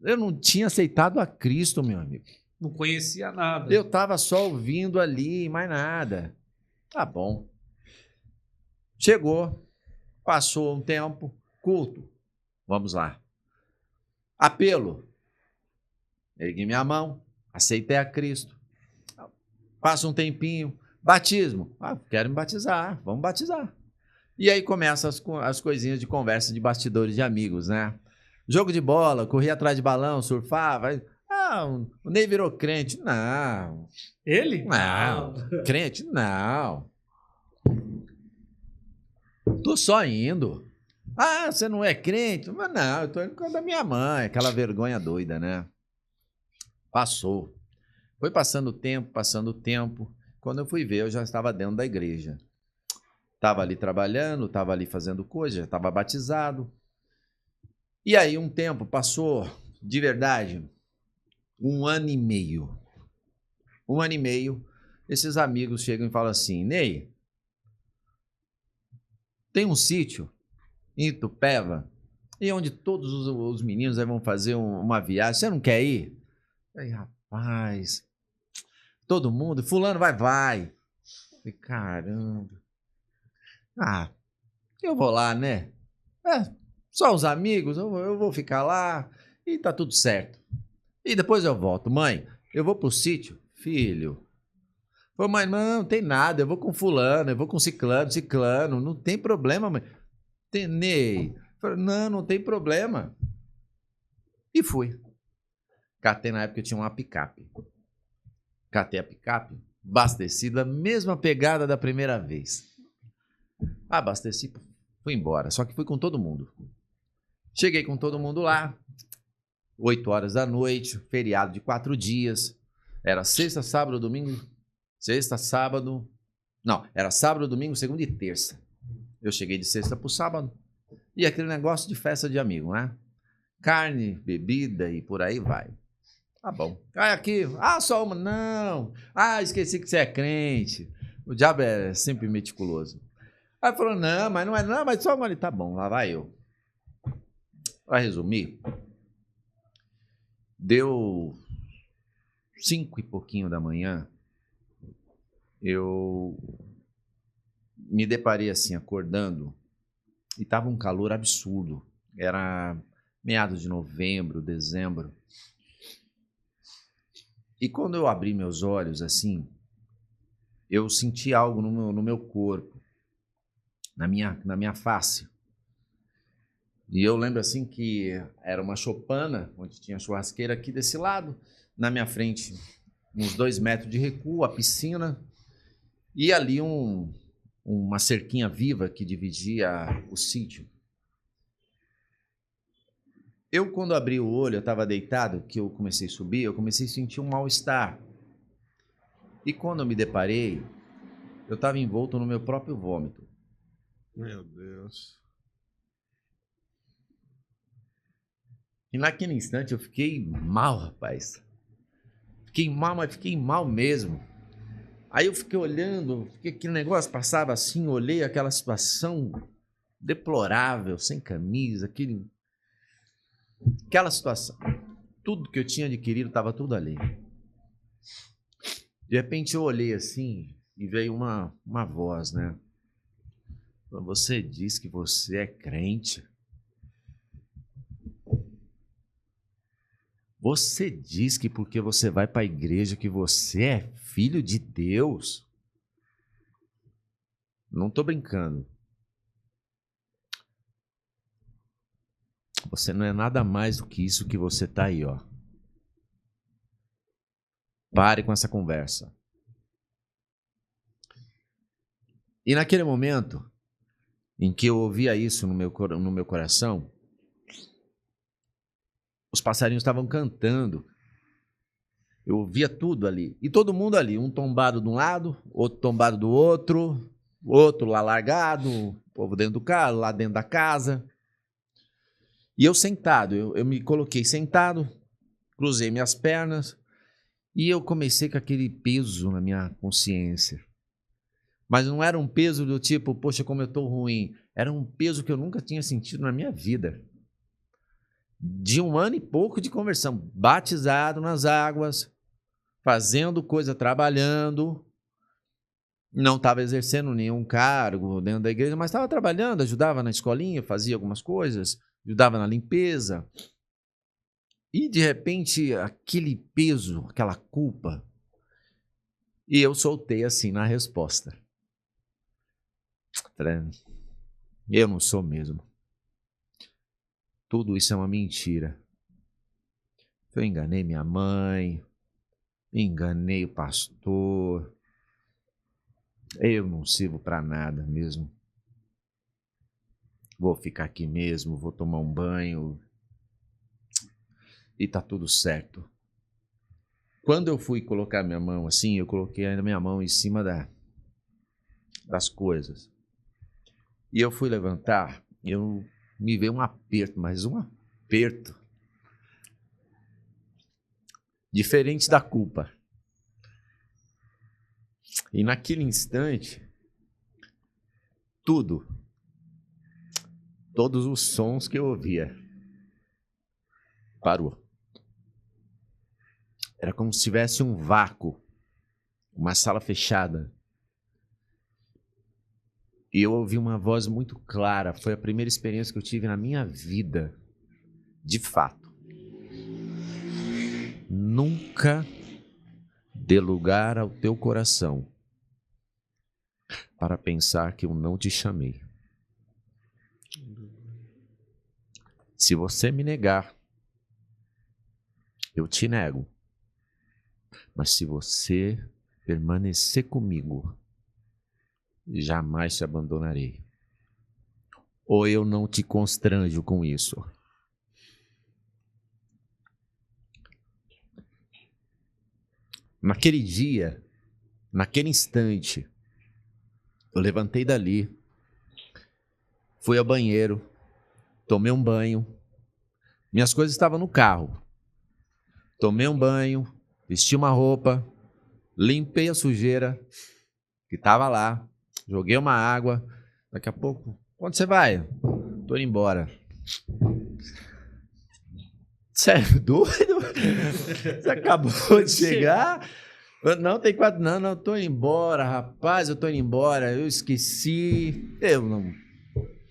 Eu não tinha aceitado a Cristo, meu amigo. Não conhecia nada. Eu estava só ouvindo ali, mais nada. Tá bom. Chegou, passou um tempo, culto. Vamos lá. Apelo. Ergui minha mão, aceitei a Cristo. Passa um tempinho. Batismo. Quero me batizar, vamos batizar. E aí começam as coisinhas de conversa de bastidores de amigos, né? Jogo de bola, corria atrás de balão, surfava. O Ney virou crente. Não. Ele? Não. Crente? Não. Tô só indo. Ah, você não é crente? Mas não, eu tô indo por causa da minha mãe, aquela vergonha doida, né? Passou. Foi passando o tempo, passando o tempo. Quando eu fui ver, eu já estava dentro da igreja. Estava ali trabalhando, estava ali fazendo coisa, já estava batizado. E aí um tempo passou, de verdade, 1 ano e meio. 1 ano e meio, esses amigos chegam e falam assim, Ney, tem um sítio em Itupeva, e onde todos os meninos aí vão fazer uma viagem, você não quer ir? Aí, rapaz, todo mundo, fulano vai. Falei, caramba. Ah, eu vou lá, né? Só os amigos, eu vou ficar lá e tá tudo certo. E depois eu volto. Mãe, eu vou pro sítio. Filho. Falei, mãe, não tem nada, eu vou com fulano, eu vou com ciclano, não tem problema, mãe. Ney. Falei, não tem problema. E fui. Catei na época, eu tinha uma picape. Catei a picape, abastecida, mesma pegada da primeira vez. Abasteci, fui embora, só que fui com todo mundo. Cheguei com todo mundo lá, 8 horas da noite, feriado de 4 dias. Era sexta, sábado, domingo. Era sábado, domingo, segunda e terça. Eu cheguei de sexta pro sábado. E aquele negócio de festa de amigo, né? Carne, bebida e por aí vai. Tá bom. Aí aqui, só uma. Não. Esqueci que você é crente. O diabo é sempre meticuloso. Aí falou, não, mas não é não, mas só uma ali. Tá bom, lá vai eu. Pra resumir, deu 5 e pouquinho da manhã, eu me deparei assim, acordando, e tava um calor absurdo. Era meados de novembro, dezembro. E quando eu abri meus olhos assim, eu senti algo no meu corpo, na minha face. E eu lembro assim que era uma choupana, onde tinha churrasqueira aqui desse lado, na minha frente, uns 2 metros de recuo, a piscina, e ali uma cerquinha viva que dividia o sítio. Eu, quando abri o olho, eu estava deitado, que eu comecei a subir, eu comecei a sentir um mal-estar. E quando eu me deparei, eu estava envolto no meu próprio vômito. Meu Deus. E naquele instante eu fiquei mal, rapaz. Fiquei mal, mas fiquei mal mesmo. Aí eu fiquei olhando, aquele negócio passava assim, olhei aquela situação deplorável, sem camisa, aquela situação. Tudo que eu tinha adquirido estava tudo ali. De repente eu olhei assim e veio uma voz, né? Você diz que você é crente? Você diz que porque você vai para a igreja que você é filho de Deus? Não estou brincando. Você não é nada mais do que isso que você está aí, ó. Pare com essa conversa. E naquele momento em que eu ouvia isso no meu coração, os passarinhos estavam cantando. Eu ouvia tudo ali. E todo mundo ali. Um tombado de um lado, outro tombado do outro lá largado, o povo dentro do carro, lá dentro da casa. E eu sentado, eu me coloquei sentado, cruzei minhas pernas e eu comecei com aquele peso na minha consciência. Mas não era um peso do tipo, poxa, como eu estou ruim. Era um peso que eu nunca tinha sentido na minha vida. De 1 ano e pouco de conversão, batizado nas águas, fazendo coisa, trabalhando, não estava exercendo nenhum cargo dentro da igreja, mas estava trabalhando, ajudava na escolinha, fazia algumas coisas, ajudava na limpeza. E de repente, aquele peso, aquela culpa, e eu soltei assim na resposta. Eu não sou mesmo. Tudo isso é uma mentira. Eu enganei minha mãe, enganei o pastor. Eu não sirvo para nada mesmo. Vou ficar aqui mesmo, vou tomar um banho e tá tudo certo. Quando eu fui colocar minha mão assim, eu coloquei ainda minha mão em cima das coisas. E eu fui levantar, me veio um aperto, mas um aperto diferente da culpa. E naquele instante, todos os sons que eu ouvia, parou. Era como se tivesse um vácuo, uma sala fechada. E eu ouvi uma voz muito clara. Foi a primeira experiência que eu tive na minha vida, de fato. Nunca dê lugar ao teu coração para pensar que eu não te chamei. Se você me negar, eu te nego. Mas se você permanecer comigo, jamais te abandonarei. Ou eu não te constranjo com isso. Naquele dia, naquele instante, eu levantei dali, fui ao banheiro, tomei um banho, minhas coisas estavam no carro. Tomei um banho, vesti uma roupa, limpei a sujeira que estava lá, joguei uma água. Daqui a pouco, onde você vai? Tô indo embora. Você é doido? Você acabou de chegar? Não, tem 4. Não, tô indo embora, rapaz, eu tô indo embora. Eu esqueci, eu não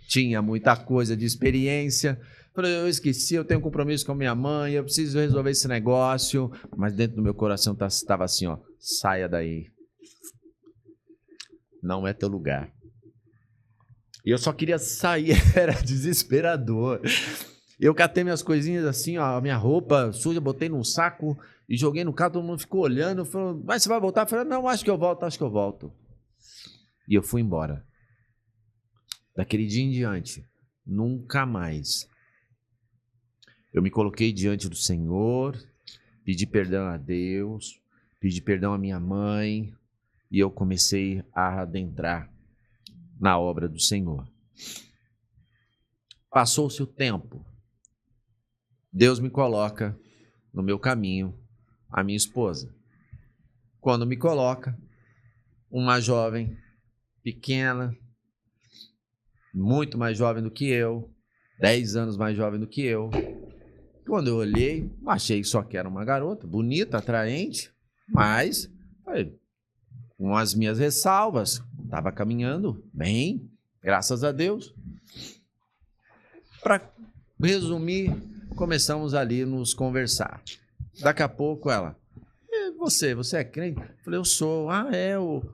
tinha muita coisa de experiência. Eu esqueci, eu tenho um compromisso com a minha mãe, eu preciso resolver esse negócio. Mas dentro do meu coração estava assim, ó, saia daí. Não é teu lugar. E eu só queria sair, era desesperador. Eu catei minhas coisinhas assim, ó, a minha roupa suja, botei num saco e joguei no carro, todo mundo ficou olhando, falou, mas você vai voltar? Eu falei, não, acho que eu volto. E eu fui embora. Daquele dia em diante, nunca mais. Eu me coloquei diante do Senhor, pedi perdão a Deus, pedi perdão à minha mãe e eu comecei a adentrar na obra do Senhor. Passou-se o tempo. Deus me coloca no meu caminho a minha esposa. Quando me coloca, uma jovem pequena, muito mais jovem do que eu, 10 anos mais jovem do que eu. Quando eu olhei, achei só que era uma garota, bonita, atraente, mas com as minhas ressalvas, estava caminhando bem, graças a Deus. Para resumir, começamos ali a nos conversar. Daqui a pouco ela, você é crente? Eu falei, eu sou.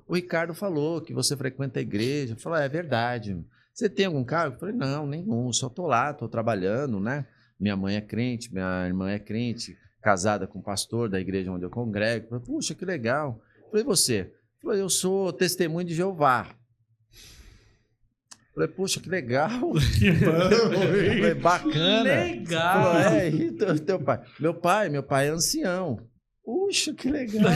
O Ricardo falou que você frequenta a igreja. Eu falei, é verdade. Você tem algum cargo? Eu falei, não, nenhum, só estou lá, estou trabalhando, né? Minha mãe é crente, minha irmã é crente, casada com um pastor da igreja onde eu congrego. Eu falei, puxa, que legal. Eu falei, você? Eu falei, eu sou testemunho de Jeová. Eu falei, puxa, que legal. Que bom, falei, bacana. Legal. Falei, e teu pai? Meu pai é ancião. Puxa, que legal.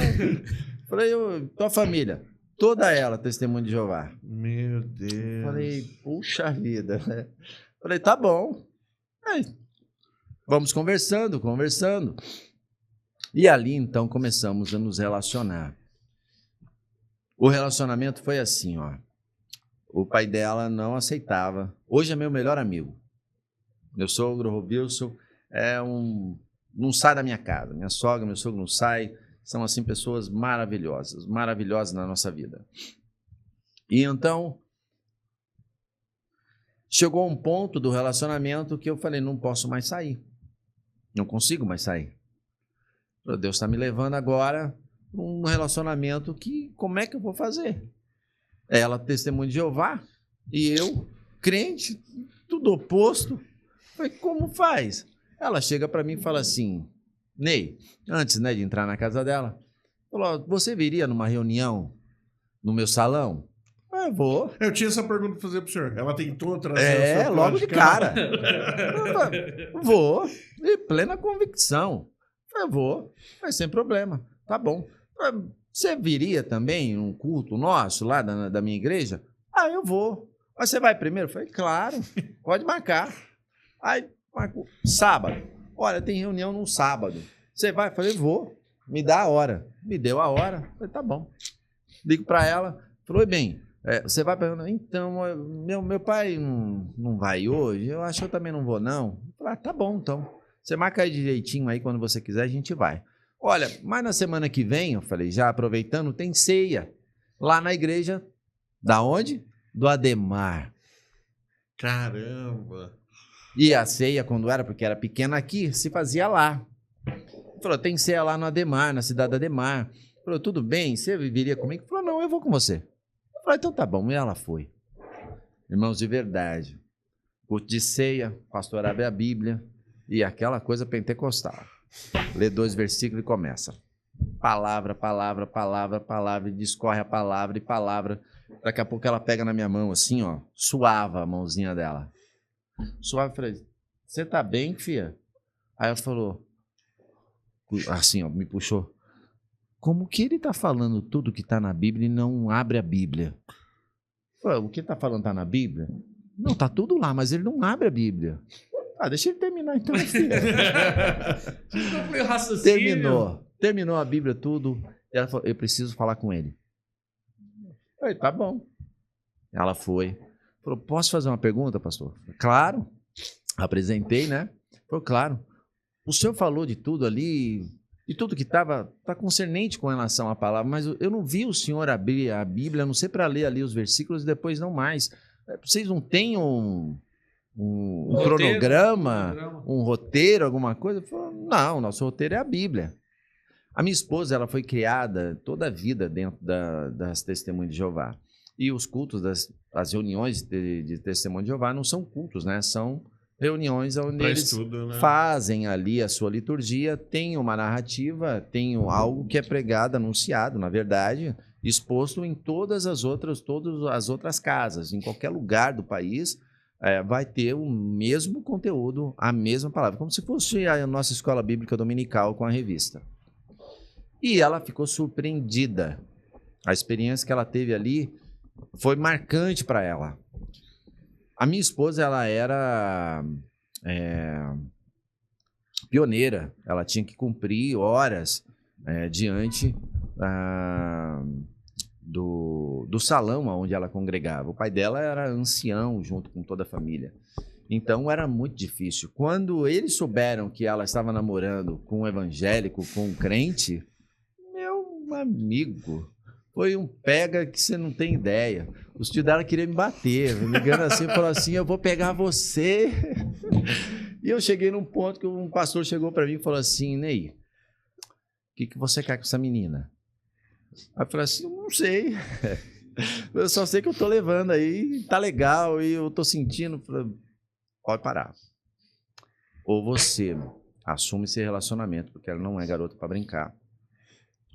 Falei, tua família? Toda ela testemunho de Jeová. Meu Deus. Falei, puxa vida. Falei, tá bom. Aí, vamos conversando. E ali, então, começamos a nos relacionar. O relacionamento foi assim, ó. O pai dela não aceitava. Hoje é meu melhor amigo. Meu sogro, Robilson, não sai da minha casa. Minha sogra, meu sogro não sai. São, assim, pessoas maravilhosas na nossa vida. E então, chegou um ponto do relacionamento que eu falei, não posso mais sair. Não consigo mais sair. Deus está me levando agora para um relacionamento que, como é que eu vou fazer? Ela testemunha de Jeová e eu, crente, tudo oposto. Falei, como faz? Ela chega para mim e fala assim, Ney, antes, né, de entrar na casa dela, falou, você viria numa reunião no meu salão? Eu vou. Eu tinha essa pergunta pra fazer pro senhor. Ela tentou trazer o seu plano Logo de cara. Vou. E plena convicção. Eu vou. Mas sem problema. Tá bom. Você viria também um culto nosso lá da minha igreja? Ah, eu vou. Mas você vai primeiro? Eu falei, claro. Pode marcar. Aí, marcou. Sábado. Olha, tem reunião no sábado. Você vai? Eu falei, vou. Me dá a hora. Me deu a hora. Eu falei, tá bom. Ligo pra ela. Falou, bem, você vai perguntar, então, meu pai não vai hoje? Eu acho que eu também não vou, não. Eu falei, tá bom, então. Você marca aí direitinho aí, quando você quiser, a gente vai. Olha, mas na semana que vem, eu falei, já aproveitando, tem ceia. Lá na igreja, da onde? Do Ademar. Caramba. E a ceia, quando era, porque era pequena aqui, se fazia lá. Falou, tem ceia lá no Ademar, na cidade do Ademar. Falou, tudo bem, você viria comigo? Falou, não, eu vou com você. Eu falei, então tá bom, e ela foi. Irmãos, de verdade, culto de ceia, pastor abre a Bíblia e aquela coisa pentecostal. Lê 2 versículos e começa. Palavra, palavra, palavra, palavra, e discorre a palavra e palavra. Daqui a pouco ela pega na minha mão assim, ó, suava a mãozinha dela. Suave, eu falei, você tá bem, filha? Aí ela falou, assim, ó, me puxou. Como que ele tá falando tudo que tá na Bíblia e não abre a Bíblia? Falei, o que ele tá falando tá na Bíblia? Não, tá tudo lá, mas ele não abre a Bíblia. Ah, deixa ele terminar então, filha. Terminou a Bíblia tudo. Ela falou, eu preciso falar com ele. Eu falei, tá bom. Ela foi. Falou, posso fazer uma pergunta, pastor? Falei, claro. Apresentei, né? Falou, claro. O senhor falou de tudo ali, de tudo que tá concernente com relação à palavra, mas eu não vi o senhor abrir a Bíblia, a não sei para ler ali os versículos e depois não mais. Vocês não têm um cronograma, um roteiro, alguma coisa? Falei, não, nosso roteiro é a Bíblia. A minha esposa, ela foi criada toda a vida dentro das Testemunhas de Jeová. E os cultos, as reuniões de Testemunho de Jeová não são cultos, né? São reuniões onde Pra eles estudo, né? fazem ali a sua liturgia, tem uma narrativa, tem algo que é pregado, anunciado, na verdade, exposto em todas as outras casas, em qualquer lugar do país, vai ter o mesmo conteúdo, a mesma palavra, como se fosse a nossa escola bíblica dominical com a revista. E ela ficou surpreendida. A experiência que ela teve ali foi marcante para ela. A minha esposa, ela era pioneira. Ela tinha que cumprir horas diante do salão onde ela congregava. O pai dela era ancião, junto com toda a família. Então, era muito difícil. Quando eles souberam que ela estava namorando com um evangélico, com um crente, meu amigo, foi um pega que você não tem ideia. Os tios dela queriam me bater, me ligando assim, falou assim, eu vou pegar você. E eu cheguei num ponto que um pastor chegou para mim e falou assim, Ney, o que você quer com essa menina? Aí eu falei assim, não sei. Eu só sei que eu tô levando aí, tá legal, e eu tô sentindo. Falei, pode parar. Ou você assume esse relacionamento, porque ela não é garota para brincar.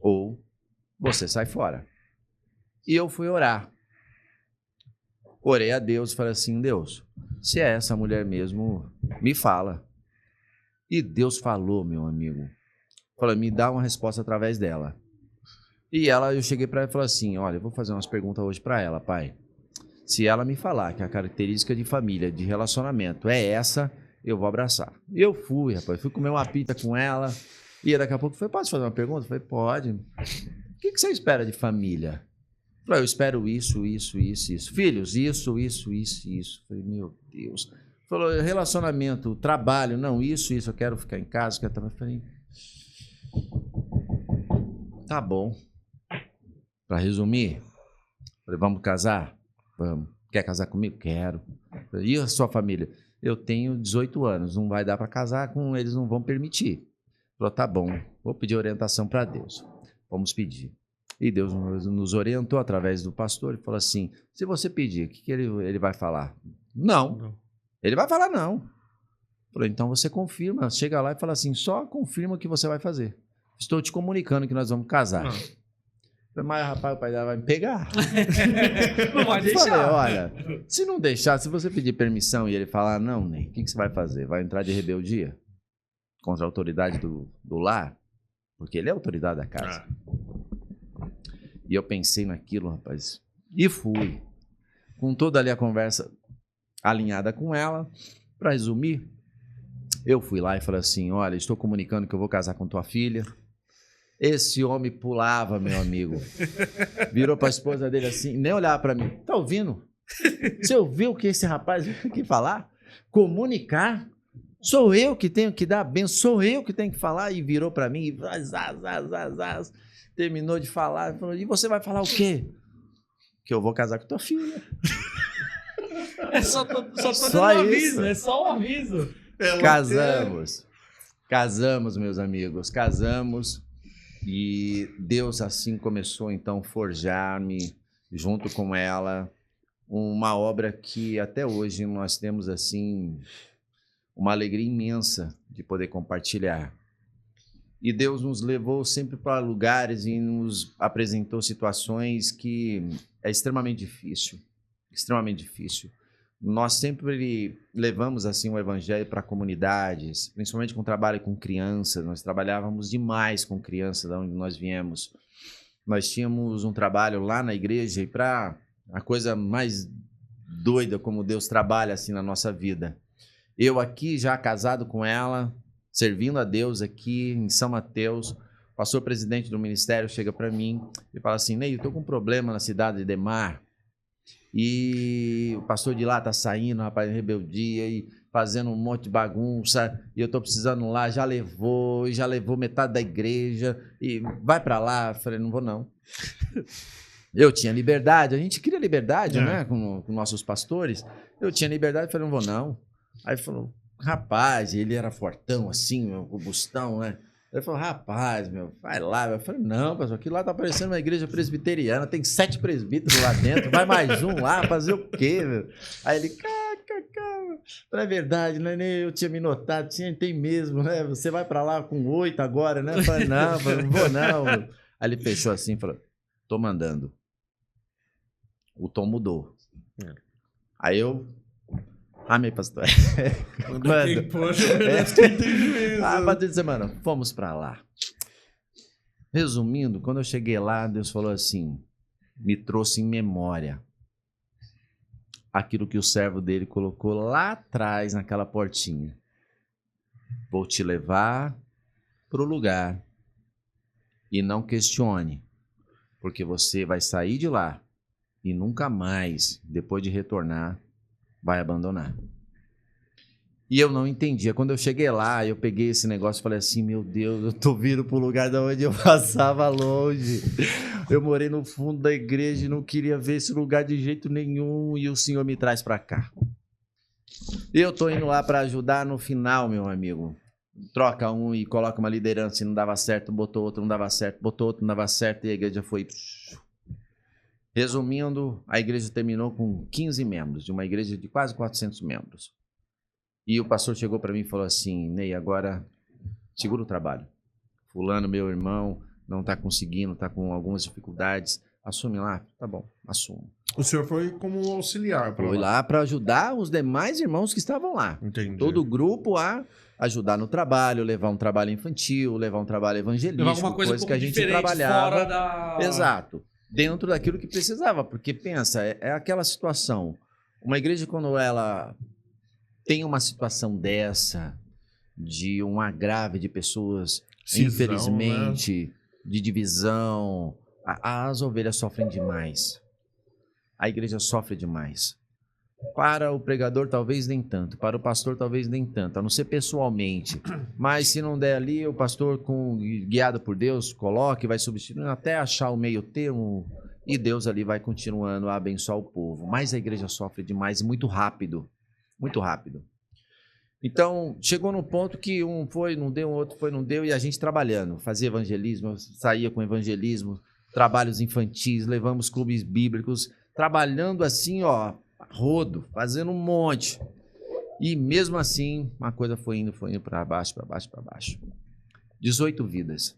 Ou você sai fora. E eu fui orar. Orei a Deus e falei assim, Deus, se é essa mulher mesmo, me fala. E Deus falou, meu amigo. Falou, me dá uma resposta através dela. E eu cheguei para ela e falei assim, olha, eu vou fazer umas perguntas hoje para ela, pai. Se ela me falar que a característica de família, de relacionamento é essa, eu vou abraçar. E eu fui, rapaz, fui comer uma pizza com ela. E daqui a pouco eu falei, posso fazer uma pergunta? Eu falei, pode. O que você espera de família? Eu falei, eu espero isso. Filhos, isso. Eu falei, meu Deus. Falou, relacionamento, trabalho, não, isso, eu quero ficar em casa, quero trabalhar. Eu falei, tá bom. Para resumir, falei, vamos casar? Vamos. Quer casar comigo? Quero. Falei, e a sua família? Eu tenho 18 anos, não vai dar para casar com eles, não vão permitir. Falou, tá bom, vou pedir orientação para Deus. Vamos pedir. E Deus nos orientou através do pastor e falou assim, se você pedir, o que ele vai falar? Não. Ele vai falar não. Falou, então você confirma, chega lá e fala assim, só confirma o que você vai fazer. Estou te comunicando que nós vamos casar. Não. Mas, rapaz, o pai dela vai me pegar. Não vai Eu deixar. falei, olha, se não deixar, se você pedir permissão e ele falar, não, Ney, o que você vai fazer? Vai entrar de rebeldia contra a autoridade do lar? Porque ele é a autoridade da casa. E eu pensei naquilo, rapaz, e fui. Com toda ali a conversa alinhada com ela, para resumir, eu fui lá e falei assim, olha, estou comunicando que eu vou casar com tua filha. Esse homem pulava, meu amigo. Virou para a esposa dele assim, nem olhava para mim. Tá ouvindo? Você ouviu o que esse rapaz veio aqui falar? Comunicar? Sou eu que tenho que dar a benção, sou eu que tenho que falar. E virou para mim, e terminou de falar. Falou, e você vai falar o quê? Que eu vou casar com tua filha. Só tô dando Só um isso. aviso, é só um aviso. Casamos, meus amigos, casamos. E Deus assim começou então a forjar-me junto com ela uma obra que até hoje nós temos assim uma alegria imensa de poder compartilhar. E Deus nos levou sempre para lugares e nos apresentou situações que é extremamente difícil, extremamente difícil. Nós sempre levamos assim o evangelho para comunidades, principalmente com trabalho com crianças. Nós trabalhávamos demais com crianças de onde nós viemos. Nós tínhamos um trabalho lá na igreja e para a coisa mais doida como Deus trabalha assim na nossa vida. Eu aqui já casado com ela, servindo a Deus aqui em São Mateus, o pastor presidente do ministério chega para mim e fala assim, Ney, eu estou com um problema na cidade de Demar. E o pastor de lá tá saindo, rapaz, em rebeldia e fazendo um monte de bagunça, e eu tô precisando lá, já levou metade da igreja, e vai pra lá. Eu falei, não vou não. Eu tinha liberdade, a gente queria liberdade, né, com nossos pastores. Eu tinha liberdade, falei, não vou não. Aí falou, rapaz, ele era fortão assim, meu, robustão, né? Ele falou, rapaz, meu, vai lá. Eu falei, não, pastor, aqui lá tá parecendo uma igreja presbiteriana, tem 7 presbíteros lá dentro, vai mais um lá, fazer o quê, meu? Aí ele, não é verdade, né? Eu tinha me notado, tem mesmo, né? Você vai pra lá com 8 agora, né? Eu falei, não vou não. Aí ele fechou assim e falou, tô mandando. O tom mudou. Aí eu... Amém, pastor. Bateu de semana. Fomos pra lá. Resumindo, quando eu cheguei lá, Deus falou assim, me trouxe em memória aquilo que o servo dele colocou lá atrás naquela portinha. Vou te levar pro lugar e não questione, porque você vai sair de lá e nunca mais, depois de retornar, vai abandonar. E eu não entendia. Quando eu cheguei lá, eu peguei esse negócio e falei assim, meu Deus, eu tô vindo pro lugar de onde eu passava longe. Eu morei no fundo da igreja e não queria ver esse lugar de jeito nenhum, e o Senhor me traz pra cá. Eu tô indo lá para ajudar. No final, meu amigo, troca um e coloca uma liderança e não dava certo, botou outro, não dava certo, botou outro, não dava certo, e a igreja foi... Resumindo, a igreja terminou com 15 membros, de uma igreja de quase 400 membros. E o pastor chegou para mim e falou assim, Ney, agora segura o trabalho. Fulano, meu irmão, não está conseguindo, está com algumas dificuldades. Assume lá? Tá bom, assumo. O senhor foi como auxiliar. Foi lá para ajudar os demais irmãos que estavam lá. Entendi. Todo o grupo a ajudar no trabalho, levar um trabalho infantil, levar um trabalho evangelístico, levar alguma coisa um que a gente diferente trabalhava. Fora da... Exato. Dentro daquilo que precisava, porque pensa, é aquela situação, uma igreja quando ela tem uma situação dessa, de um agrave de pessoas, cisão, infelizmente, né? De divisão, as ovelhas sofrem demais, a igreja sofre demais. Para o pregador talvez nem tanto, para o pastor talvez nem tanto, a não ser pessoalmente, mas se não der ali, o pastor guiado por Deus, coloque, vai substituindo até achar o meio termo, e Deus ali vai continuando a abençoar o povo, mas a igreja sofre demais e muito rápido, muito rápido. Então chegou no ponto que um foi, não deu, um outro foi, não deu, e a gente trabalhando, fazia evangelismo, eu saía com evangelismo, trabalhos infantis, levamos clubes bíblicos, trabalhando assim, ó, rodo, fazendo um monte. E mesmo assim, uma coisa foi indo para baixo, para baixo, para baixo. 18 vidas.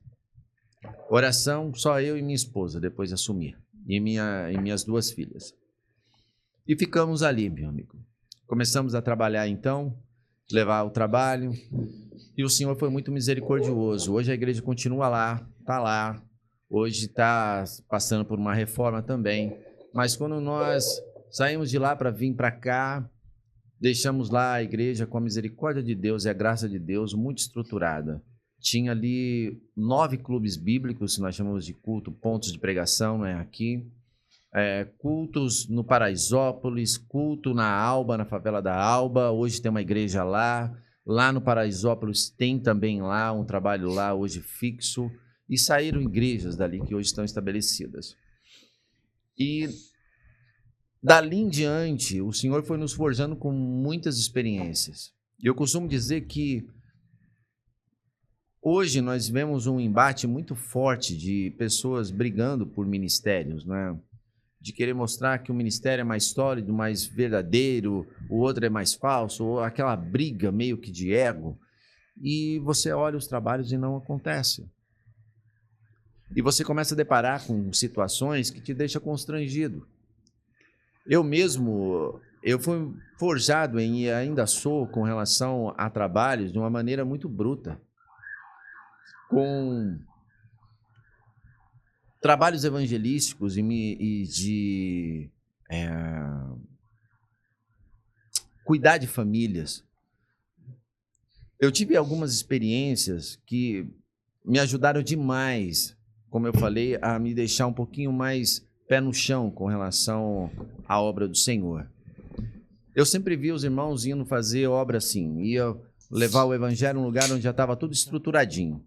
Oração, só eu e minha esposa, depois de assumir. E minhas 2 filhas. E ficamos ali, meu amigo. Começamos a trabalhar então, levar o trabalho. E o Senhor foi muito misericordioso. Hoje a igreja continua lá, está lá. Hoje está passando por uma reforma também. Mas quando nós saímos de lá para vir para cá, deixamos lá a igreja com a misericórdia de Deus e a graça de Deus muito estruturada. Tinha ali 9 clubes bíblicos, que nós chamamos de culto, pontos de pregação, né, aqui. Cultos no Paraisópolis, culto na Alba, na favela da Alba. Hoje tem uma igreja lá. Lá no Paraisópolis tem também lá um trabalho lá hoje fixo. E saíram igrejas dali que hoje estão estabelecidas. E dali em diante, o Senhor foi nos forjando com muitas experiências. Eu costumo dizer que hoje nós vemos um embate muito forte de pessoas brigando por ministérios, né? De querer mostrar que o ministério é mais sólido, mais verdadeiro, o outro é mais falso, ou aquela briga meio que de ego. E você olha os trabalhos e não acontece. E você começa a deparar com situações que te deixam constrangido. Eu mesmo, eu fui forjado e ainda sou com relação a trabalhos de uma maneira muito bruta. Com trabalhos evangelísticos e de cuidar de famílias. Eu tive algumas experiências que me ajudaram demais, como eu falei, a me deixar um pouquinho mais pé no chão com relação à obra do Senhor. Eu sempre vi os irmãos indo fazer obra assim, ia levar o evangelho num lugar onde já estava tudo estruturadinho.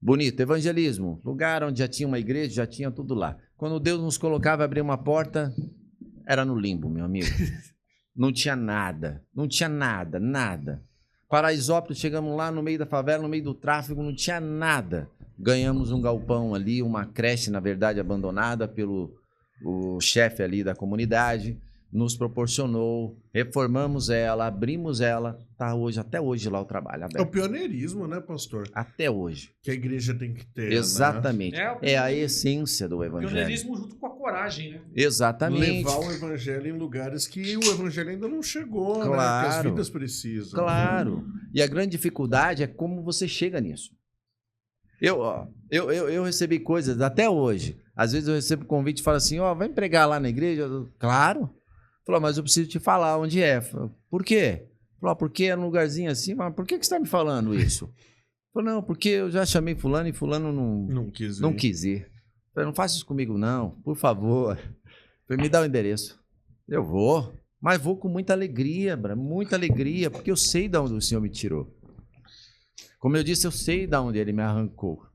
Bonito, evangelismo, lugar onde já tinha uma igreja, já tinha tudo lá. Quando Deus nos colocava a abrir uma porta, era no limbo, meu amigo. Não tinha nada, nada. Paraisópolis, chegamos lá no meio da favela, no meio do tráfego, não tinha nada. Ganhamos um galpão ali, uma creche, na verdade, abandonada pelo chefe ali da comunidade. Nos proporcionou, reformamos ela, abrimos ela, tá hoje, até hoje lá o trabalho aberto. É o pioneirismo, né, pastor? Até hoje. Que a igreja tem que ter. Exatamente. Né? É a essência do evangelho. Pioneirismo junto com a coragem, né? Exatamente. Levar o evangelho em lugares que o evangelho ainda não chegou, Claro. né? Que as vidas precisam. Claro. E a grande dificuldade é como você chega nisso. Eu recebi coisas até hoje. Às vezes eu recebo convite e falo assim, vai pregar lá na igreja? Claro. Falou, mas eu preciso te falar onde é. Falei, por quê? Falou, porque é num lugarzinho assim, mas por que você está me falando isso? Falei, não, porque eu já chamei fulano e fulano não quis ir. Falei, não faça isso comigo não, por favor. Falei, me dá o endereço. Eu vou, mas vou com muita alegria, porque eu sei de onde o Senhor me tirou. Como eu disse, eu sei de onde Ele me arrancou.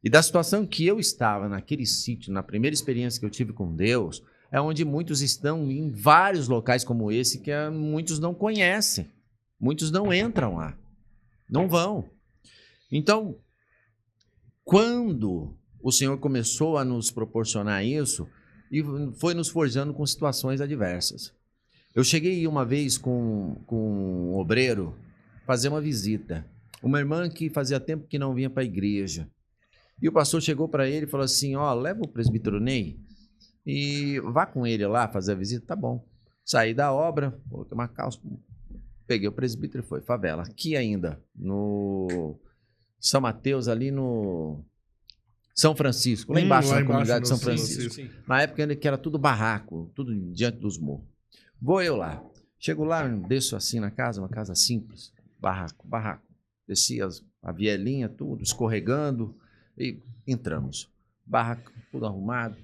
E da situação que eu estava naquele sítio, na primeira experiência que eu tive com Deus, é onde muitos estão em vários locais como esse que muitos não conhecem. Muitos não entram lá. Não vão. Então, quando o Senhor começou a nos proporcionar isso, e foi nos forjando com situações adversas. Eu cheguei uma vez com um obreiro fazer uma visita. Uma irmã que fazia tempo que não vinha para a igreja. E o pastor chegou para ele e falou assim, leva o presbítero Ney e vá com ele lá fazer a visita. Tá bom. Saí da obra, coloquei uma calça, peguei o presbítero e foi. Favela. Aqui ainda, no São Mateus, ali no São Francisco, lá embaixo na comunidade de São Francisco. Na época ainda que era tudo barraco, tudo diante dos morros. Vou eu lá. Chego lá, desço assim na casa, uma casa simples, barraco. Desci a vielinha, tudo, escorregando e entramos. Barraco, tudo arrumado.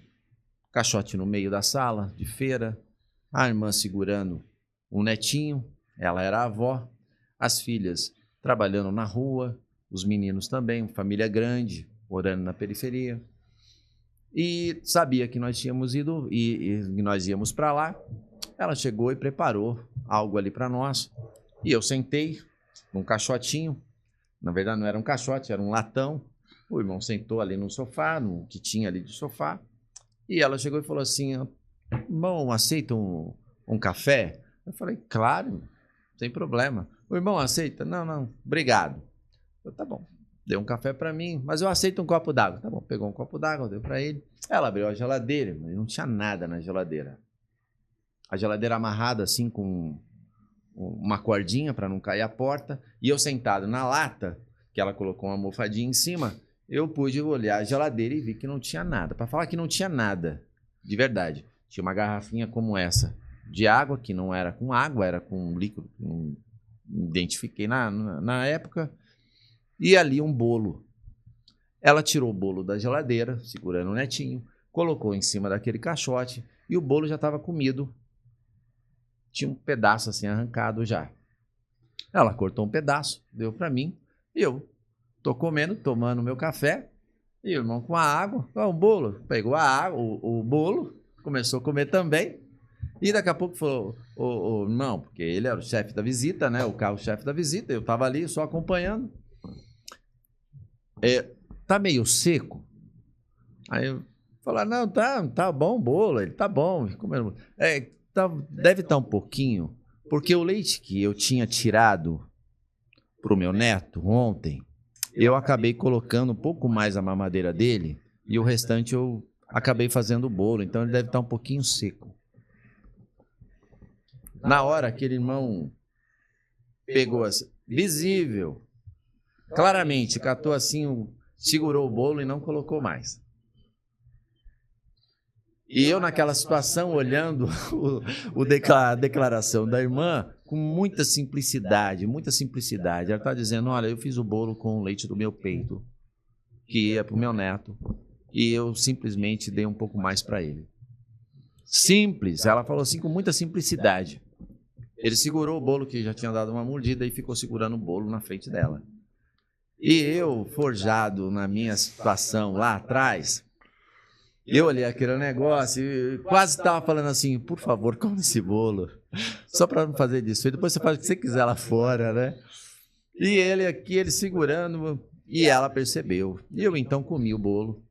Caixote no meio da sala, de feira, a irmã segurando um netinho, ela era a avó, as filhas trabalhando na rua, os meninos também, família grande, morando na periferia. E sabia que nós tínhamos ido e nós íamos para lá. Ela chegou e preparou algo ali para nós. E eu sentei num caixotinho, na verdade não era um caixote, era um latão. O irmão sentou ali no sofá, no que tinha ali de sofá. E ela chegou e falou assim, irmão, aceita um café? Eu falei, claro, sem problema. O irmão aceita? Não, obrigado. Eu, tá bom. Deu um café para mim, mas eu aceito um copo d'água. Tá bom, pegou um copo d'água, deu para ele. Ela abriu a geladeira, mas não tinha nada na geladeira. A geladeira amarrada assim com uma cordinha para não cair a porta. E eu sentado na lata, que ela colocou uma almofadinha em cima, eu pude olhar a geladeira e vi que não tinha nada. Para falar que não tinha nada, de verdade. Tinha uma garrafinha como essa, de água, que não era com água, era com líquido, não identifiquei na época. E ali um bolo. Ela tirou o bolo da geladeira, segurando o netinho, colocou em cima daquele caixote e o bolo já estava comido. Tinha um pedaço assim arrancado já. Ela cortou um pedaço, deu para mim e eu tô comendo, tomando meu café e o irmão com a água, o bolo. Pegou a água, o bolo, começou a comer também e daqui a pouco falou, irmão, porque ele era o chefe da visita, né? O carro-chefe da visita, eu tava ali só acompanhando. Tá meio seco? Aí eu falei, não, tá bom o bolo, ele tá bom. Deve estar um pouquinho, porque o leite que eu tinha tirado pro meu neto ontem, eu acabei colocando um pouco mais a mamadeira dele e o restante eu acabei fazendo o bolo, então ele deve estar um pouquinho seco. Na hora, aquele irmão pegou assim, visível, claramente, catou assim, segurou o bolo e não colocou mais. E eu naquela situação, olhando a declaração da irmã, com muita simplicidade. Ela está dizendo, olha, eu fiz o bolo com o leite do meu peito, que ia para o meu neto, e eu simplesmente dei um pouco mais para ele. Simples, ela falou assim com muita simplicidade. Ele segurou o bolo, que já tinha dado uma mordida, e ficou segurando o bolo na frente dela. E eu, forjado na minha situação lá atrás, eu olhei aquele negócio e quase estava falando assim, por favor, come esse bolo, só para não fazer disso. E depois você faz o que você quiser lá fora, né? E ele aqui, ele segurando, e ela percebeu. E eu então comi o bolo.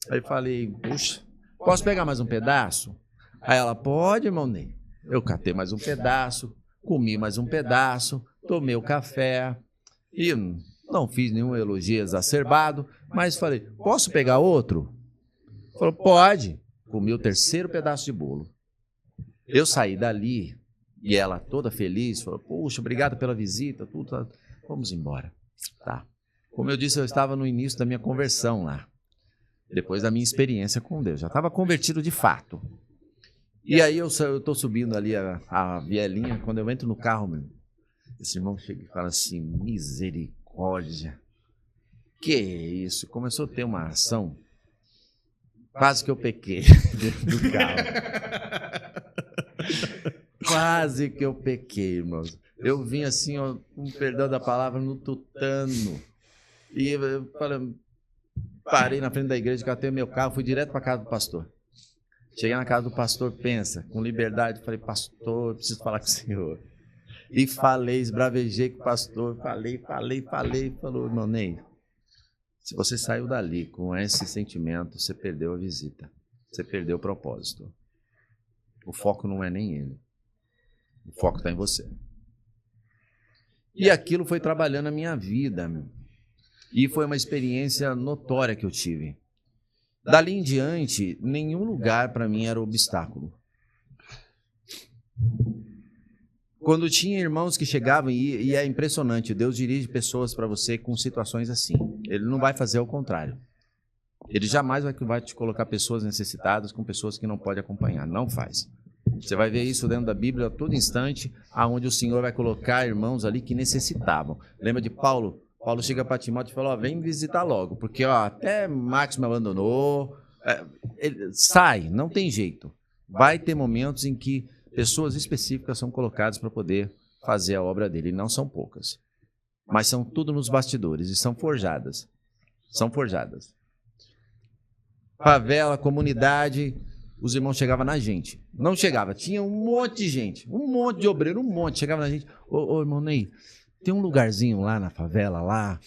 Aí falei, puxa, posso pegar mais um pedaço? Aí ela, pode, irmão Ney. Eu catei mais um pedaço, comi mais um pedaço, tomei o café e não fiz nenhum elogio exacerbado, mas falei, posso pegar outro? Falou, pode. Comi o terceiro pedaço de bolo. Eu saí dali e ela toda feliz, falou, puxa, obrigado pela visita, tudo, tá. Vamos embora. Tá. Como eu disse, eu estava no início da minha conversão lá, depois da minha experiência com Deus. Já estava convertido de fato. E aí eu estou subindo ali a vielinha, quando eu entro no carro, esse irmão chega e fala assim, misericórdia, que isso? Começou a ter uma ação. Quase que eu pequei dentro do carro. Quase que eu pequei, irmãos. Eu vim assim, ó, com perdão da palavra, no tutano. E eu parei na frente da igreja, catei meu carro, fui direto para casa do pastor. Cheguei na casa do pastor, pensa, com liberdade, falei, pastor, preciso falar com o senhor. E falei, esbravejei com o pastor, falei. Falou, irmão Ney, se você saiu dali com esse sentimento, você perdeu a visita. Você perdeu o propósito. O foco não é nem ele. O foco está em você. E aquilo foi trabalhando a minha vida, meu. E foi uma experiência notória que eu tive. Dali em diante, nenhum lugar para mim era obstáculo. Quando tinha irmãos que chegavam, e é impressionante, Deus dirige pessoas para você com situações assim. Ele não vai fazer ao contrário. Ele jamais vai te colocar pessoas necessitadas com pessoas que não podem acompanhar. Não faz. Você vai ver isso dentro da Bíblia a todo instante, aonde o Senhor vai colocar irmãos ali que necessitavam. Lembra de Paulo? Paulo chega para Timóteo e fala, vem visitar logo, porque até Marcos me abandonou. Sai, não tem jeito. Vai ter momentos em que pessoas específicas são colocadas para poder fazer a obra dele. E não são poucas. Mas são tudo nos bastidores e são forjadas. São forjadas. Favela, comunidade, os irmãos chegavam na gente. Não chegava, tinha um monte de gente. Um monte de obreiro, um monte. Chegava na gente. Ô irmão Ney, tem um lugarzinho lá na favela, lá.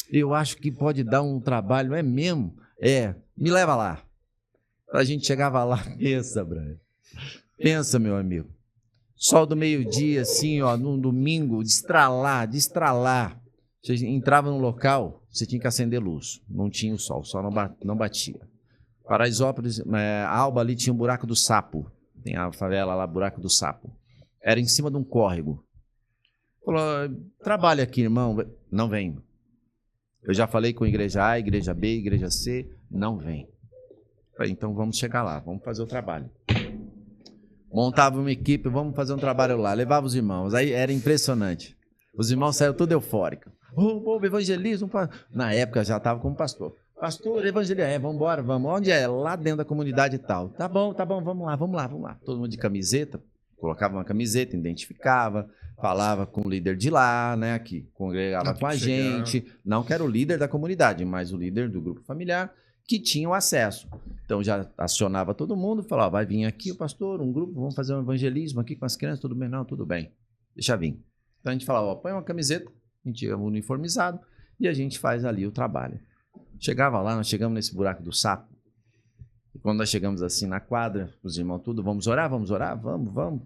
Eu acho que pode dar um trabalho. É mesmo? Me leva lá. A gente chegava lá, pensa, Brian. Pensa, meu amigo, sol do meio-dia, assim, ó, num domingo, de estralar, Você entrava no local, você tinha que acender luz. Não tinha o sol não batia. Paraisópolis, Alba ali tinha um buraco do Sapo. Tem a favela lá, buraco do Sapo. Era em cima de um córrego. Falou, trabalha aqui, irmão. Não vem. Eu já falei com a igreja A, igreja B, igreja C. Não vem. Falei, então vamos chegar lá, vamos fazer o trabalho. Montava uma equipe, vamos fazer um trabalho lá. Levava os irmãos. Aí era impressionante. Os irmãos saíram tudo eufóricos. Evangelismo. Na época já estava como pastor. Pastor, evangelismo. Vamos embora, vamos. Onde é? Lá dentro da comunidade e tal. Tá bom, vamos lá. Todo mundo de camiseta. Colocava uma camiseta, identificava, falava com o líder de lá, né, que congregava com a gente. Não que era o líder da comunidade, mas o líder do grupo familiar, que tinha o acesso. Então já acionava todo mundo, falava, vai vir aqui o pastor, um grupo, vamos fazer um evangelismo aqui com as crianças, tudo bem? Não, tudo bem, deixa vir. Então a gente falava, põe uma camiseta, a gente ia uniformizado e a gente faz ali o trabalho. Chegava lá, nós chegamos nesse buraco do Sapo. E quando nós chegamos assim na quadra, os irmãos tudo, vamos orar, vamos,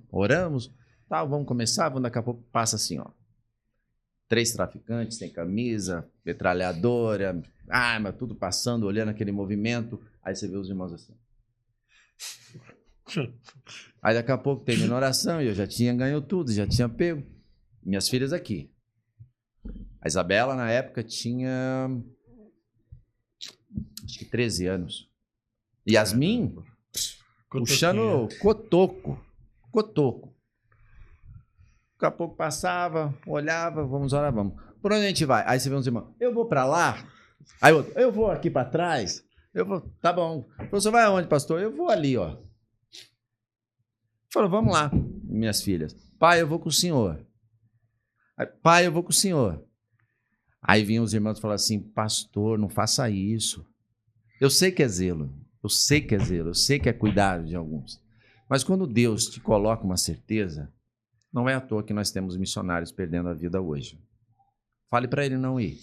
oramos, tal, vamos começar, daqui a pouco passa assim, ó. 3 traficantes, sem camisa, metralhadora, arma, tudo passando, olhando aquele movimento, aí você vê os irmãos assim. Aí daqui a pouco termina a oração e eu já tinha ganho tudo, já tinha pego. Minhas filhas aqui. A Isabela, na época, tinha acho que 13 anos. Yasmin, puxando cotoco. Daqui a pouco passava, olhava, vamos orar, vamos. Por onde a gente vai? Aí você vê uns irmãos, eu vou para lá. Aí outro, eu vou aqui para trás. Eu vou, tá bom. Você vai aonde, pastor? Eu vou ali, ó. Falou, vamos lá, minhas filhas. Pai, eu vou com o senhor. Pai, eu vou com o senhor. Aí vinham os irmãos e falavam assim, pastor, não faça isso. Eu sei que é zelo. Eu sei que é cuidado de alguns. Mas quando Deus te coloca uma certeza, não é à toa que nós temos missionários perdendo a vida hoje. Fale para ele não ir.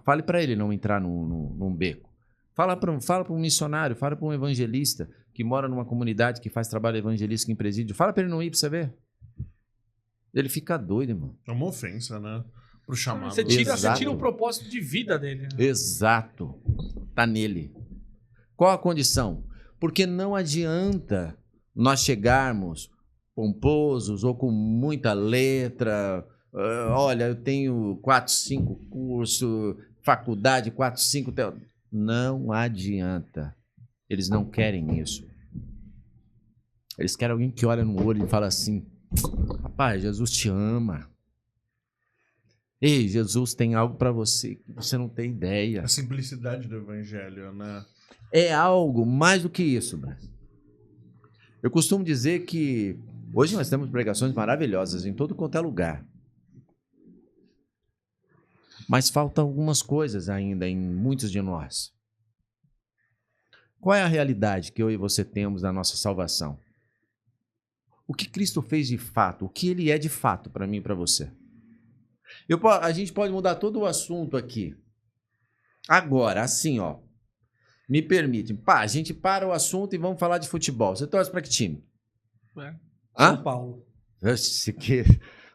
Fale para ele não entrar num beco. Fala para um missionário, fala para um evangelista que mora numa comunidade que faz trabalho evangelístico em presídio. Fala para ele não ir para você ver. Ele fica doido, irmão. É uma ofensa, né? Pro chamado. Você tira o propósito de vida dele. Né? Exato. Tá nele. Qual a condição? Porque não adianta nós chegarmos pomposos ou com muita letra. Olha, eu tenho 4, 5 cursos, faculdade, 4, 5... Não adianta. Eles não querem isso. Eles querem alguém que olha no olho e fala assim, rapaz, Jesus te ama. Ei, Jesus tem algo para você que você não tem ideia. A simplicidade do evangelho, né? É algo mais do que isso, Brasil. Eu costumo dizer que hoje nós temos pregações maravilhosas em todo quanto é lugar. Mas faltam algumas coisas ainda em muitos de nós. Qual é a realidade que eu e você temos da nossa salvação? O que Cristo fez de fato? O que Ele é de fato para mim e para você? A gente pode mudar todo o assunto aqui. Agora, assim, ó. Me permite. A gente para o assunto e vamos falar de futebol. Você torce para que time? São Paulo.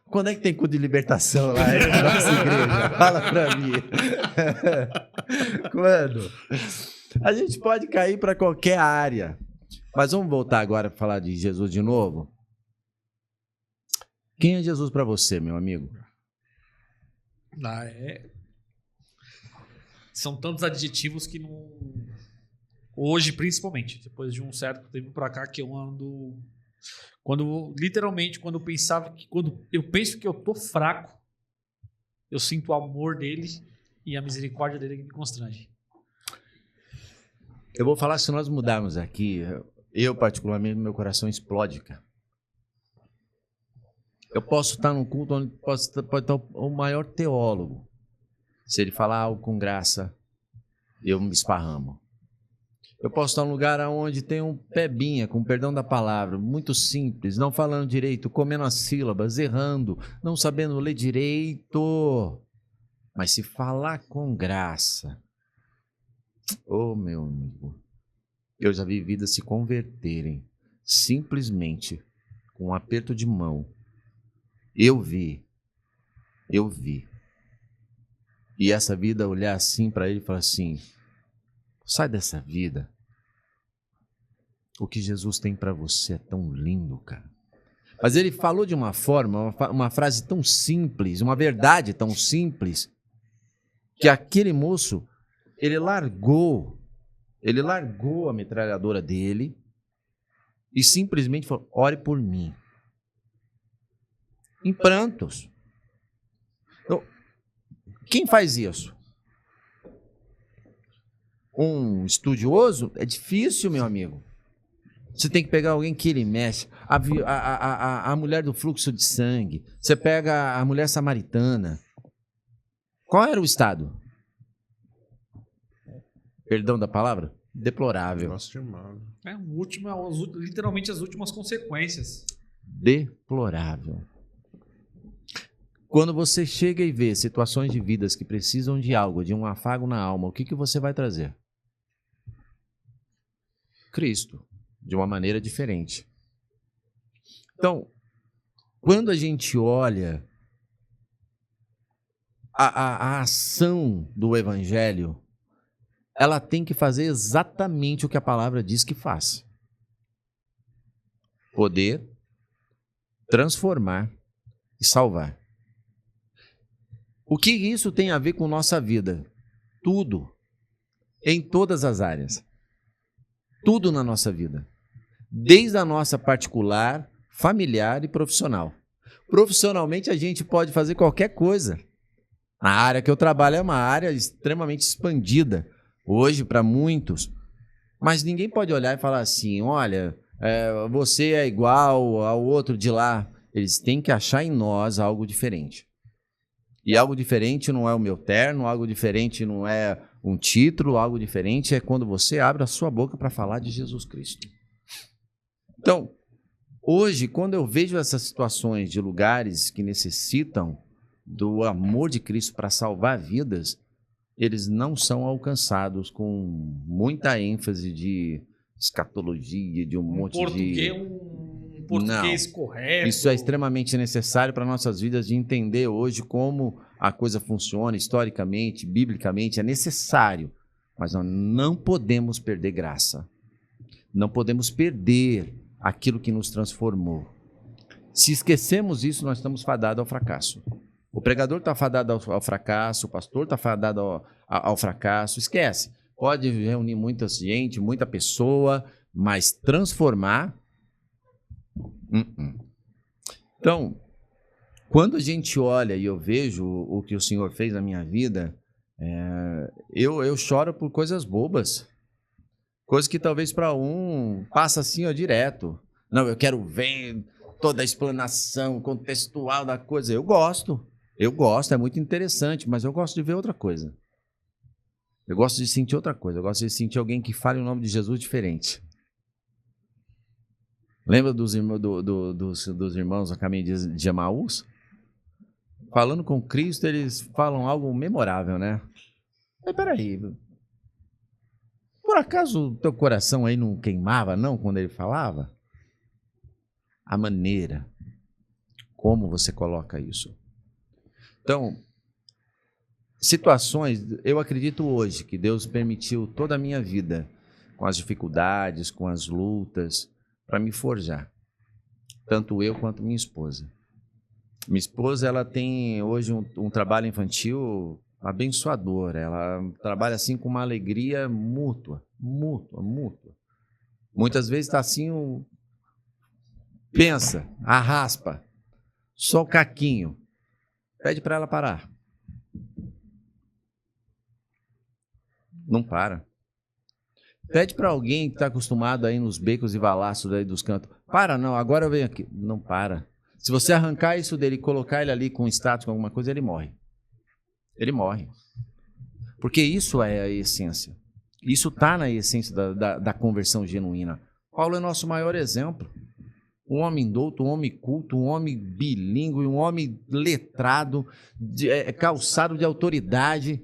Quando é que tem culto de libertação lá na nossa igreja? Fala para mim. Quando? A gente pode cair para qualquer área. Mas vamos voltar agora para falar de Jesus de novo? Quem é Jesus para você, meu amigo? São tantos adjetivos que não... Hoje, principalmente, depois de um certo tempo pra cá, que eu ando... Literalmente, quando eu penso que eu tô fraco, eu sinto o amor dele e a misericórdia dele que me constrange. Eu vou falar, se nós mudarmos aqui, eu particularmente, meu coração explode, cara. Eu posso estar num culto onde pode estar o maior teólogo. Se ele falar algo com graça, eu me esparramo. Eu posso estar num lugar onde tem um pebinha, com perdão da palavra, muito simples, não falando direito, comendo as sílabas, errando, não sabendo ler direito. Mas se falar com graça, meu amigo, eu já vi vidas se converterem simplesmente com um aperto de mão. Eu vi eu vi. E essa vida olhar assim para ele e falar assim, sai dessa vida. O que Jesus tem para você é tão lindo, cara. Mas ele falou de uma forma, uma frase tão simples, uma verdade tão simples, que aquele moço, ele largou a metralhadora dele e simplesmente falou, ore por mim. Em prantos. Então, quem faz isso? Um estudioso? É difícil, meu amigo. Você tem que pegar alguém que ele mexe. A mulher do fluxo de sangue. Você pega a mulher samaritana. Qual era o estado? Perdão da palavra? Deplorável. É literalmente as últimas consequências. Deplorável. Quando você chega e vê situações de vidas que precisam de algo, de um afago na alma, o que você vai trazer? Cristo, de uma maneira diferente. Então, quando a gente olha a ação do Evangelho, ela tem que fazer exatamente o que a palavra diz que faz. Poder, transformar e salvar. O que isso tem a ver com nossa vida? Tudo. Em todas as áreas. Tudo na nossa vida. Desde a nossa particular, familiar e profissional. Profissionalmente, a gente pode fazer qualquer coisa. A área que eu trabalho é uma área extremamente expandida. Hoje, para muitos. Mas ninguém pode olhar e falar assim, olha, você é igual ao outro de lá. Eles têm que achar em nós algo diferente. E algo diferente não é o meu terno, algo diferente não é um título, algo diferente é quando você abre a sua boca para falar de Jesus Cristo. Então, hoje, quando eu vejo essas situações de lugares que necessitam do amor de Cristo para salvar vidas, eles não são alcançados com muita ênfase de escatologia, de um monte de... Um português correto. Isso é extremamente necessário para nossas vidas de entender hoje como a coisa funciona historicamente, biblicamente, é necessário. Mas nós não podemos perder graça. Não podemos perder aquilo que nos transformou. Se esquecemos isso, nós estamos fadados ao fracasso. O pregador está fadado ao fracasso, o pastor está fadado ao fracasso. Esquece. Pode reunir muita gente, muita pessoa, mas transformar... Então, quando a gente olha e eu vejo o que o Senhor fez na minha vida, eu choro por coisas bobas. Coisas que talvez para um passa assim, ó, direto. Não, eu quero ver toda a explanação contextual da coisa. Eu gosto, é muito interessante, mas eu gosto de ver outra coisa. Eu gosto de sentir outra coisa. Eu gosto de sentir alguém que fale o nome de Jesus diferente. Lembra dos irmãos a caminho de Emaús? Falando com Cristo, eles falam algo memorável, né? Mas peraí, por acaso o teu coração aí não queimava, não, quando ele falava? A maneira como você coloca isso. Então, situações, eu acredito hoje que Deus permitiu toda a minha vida, com as dificuldades, com as lutas, para me forjar, tanto eu quanto minha esposa. Minha esposa, ela tem hoje um trabalho infantil abençoador, ela trabalha assim com uma alegria mútua. Muitas vezes está assim, pensa, arraspa, só o caquinho, pede para ela parar. Não para. Pede para alguém que está acostumado aí nos becos e valaços aí dos cantos. Para, não, agora eu venho aqui. Não para. Se você arrancar isso dele e colocar ele ali com status, com alguma coisa, ele morre. Ele morre. Porque isso é a essência. Isso está na essência da conversão genuína. Paulo é nosso maior exemplo. Um homem douto, um homem culto, um homem bilíngue, um homem letrado, calçado de autoridade.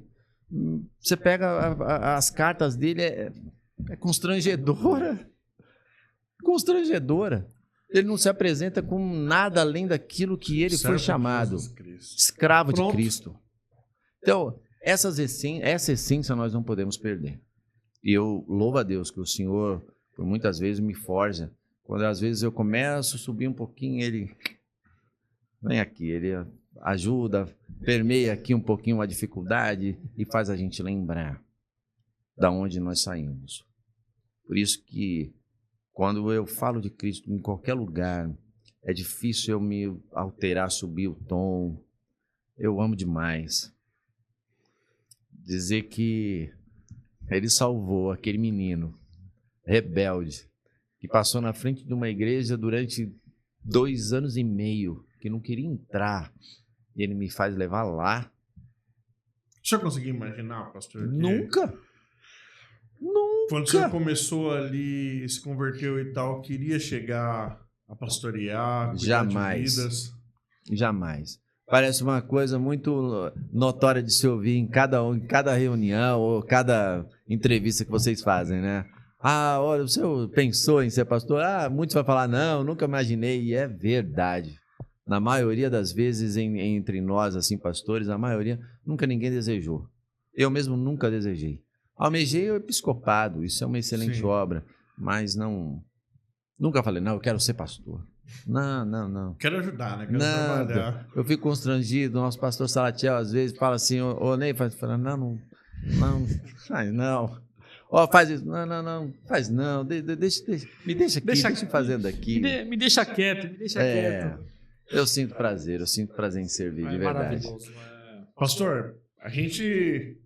Você pega as cartas dele, é constrangedora. Constrangedora. Ele não se apresenta com nada além daquilo que ele foi chamado. Cristo. Escravo Pronto. de Cristo. Então, essa essência nós não podemos perder. E eu louvo a Deus que o Senhor, por muitas vezes, me forja. Quando às vezes eu começo a subir um pouquinho, Ele vem aqui, Ele ajuda, permeia aqui um pouquinho a dificuldade e faz a gente lembrar da onde nós saímos. Por isso que quando eu falo de Cristo em qualquer lugar, é difícil eu me alterar, subir o tom. Eu amo demais. Dizer que Ele salvou aquele menino rebelde que passou na frente de uma igreja durante 2 anos e meio, que não queria entrar. E Ele me faz levar lá. O senhor conseguiu imaginar, pastor? que Nunca. Quando o senhor começou ali, se converteu e tal, queria chegar a pastorear, cuidar Jamais. de vidas? Jamais. Parece uma coisa muito notória de se ouvir em cada reunião ou cada entrevista que vocês fazem, né? Ah, olha, o senhor pensou em ser pastor? Ah, muitos vão falar, não, nunca imaginei. E é verdade. Na maioria das vezes, entre nós, assim, pastores, a maioria, nunca ninguém desejou. Eu mesmo nunca desejei. Almejei o episcopado, isso é uma excelente Sim. obra, mas nunca falei, não, eu quero ser pastor. Não. Quero ajudar, né? Quero Nada. trabalhar. Eu fico constrangido. Nosso pastor Salatiel, às vezes, fala assim: ô Ney, fala, não, faz não. Ó, faz isso. Não, faz não. Me deixa aqui, deixa eu fazer daqui. Me deixa quieto, me deixa quieto. Eu sinto prazer em servir, de verdade. Maravilhoso. Pastor, a gente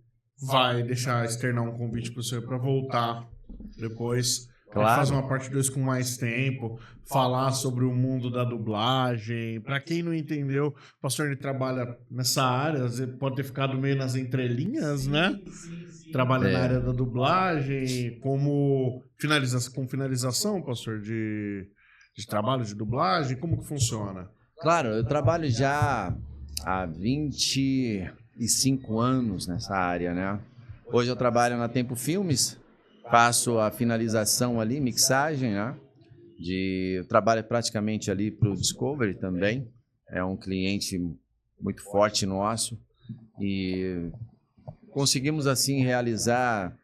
vai deixar externar um convite para o senhor para voltar depois. Claro. A gente faz uma parte 2 com mais tempo, falar sobre o mundo da dublagem. Para quem não entendeu, o pastor ele trabalha nessa área, às vezes pode ter ficado meio nas entrelinhas, né? Sim. Trabalha na área da dublagem, com finalização, pastor, de trabalho de dublagem, como que funciona? Claro, eu trabalho já há 25 anos nessa área, né? Hoje eu trabalho na Tempo Filmes, faço a finalização ali, mixagem, né? Eu trabalho praticamente ali para o Discovery também, é um cliente muito forte nosso e conseguimos assim realizar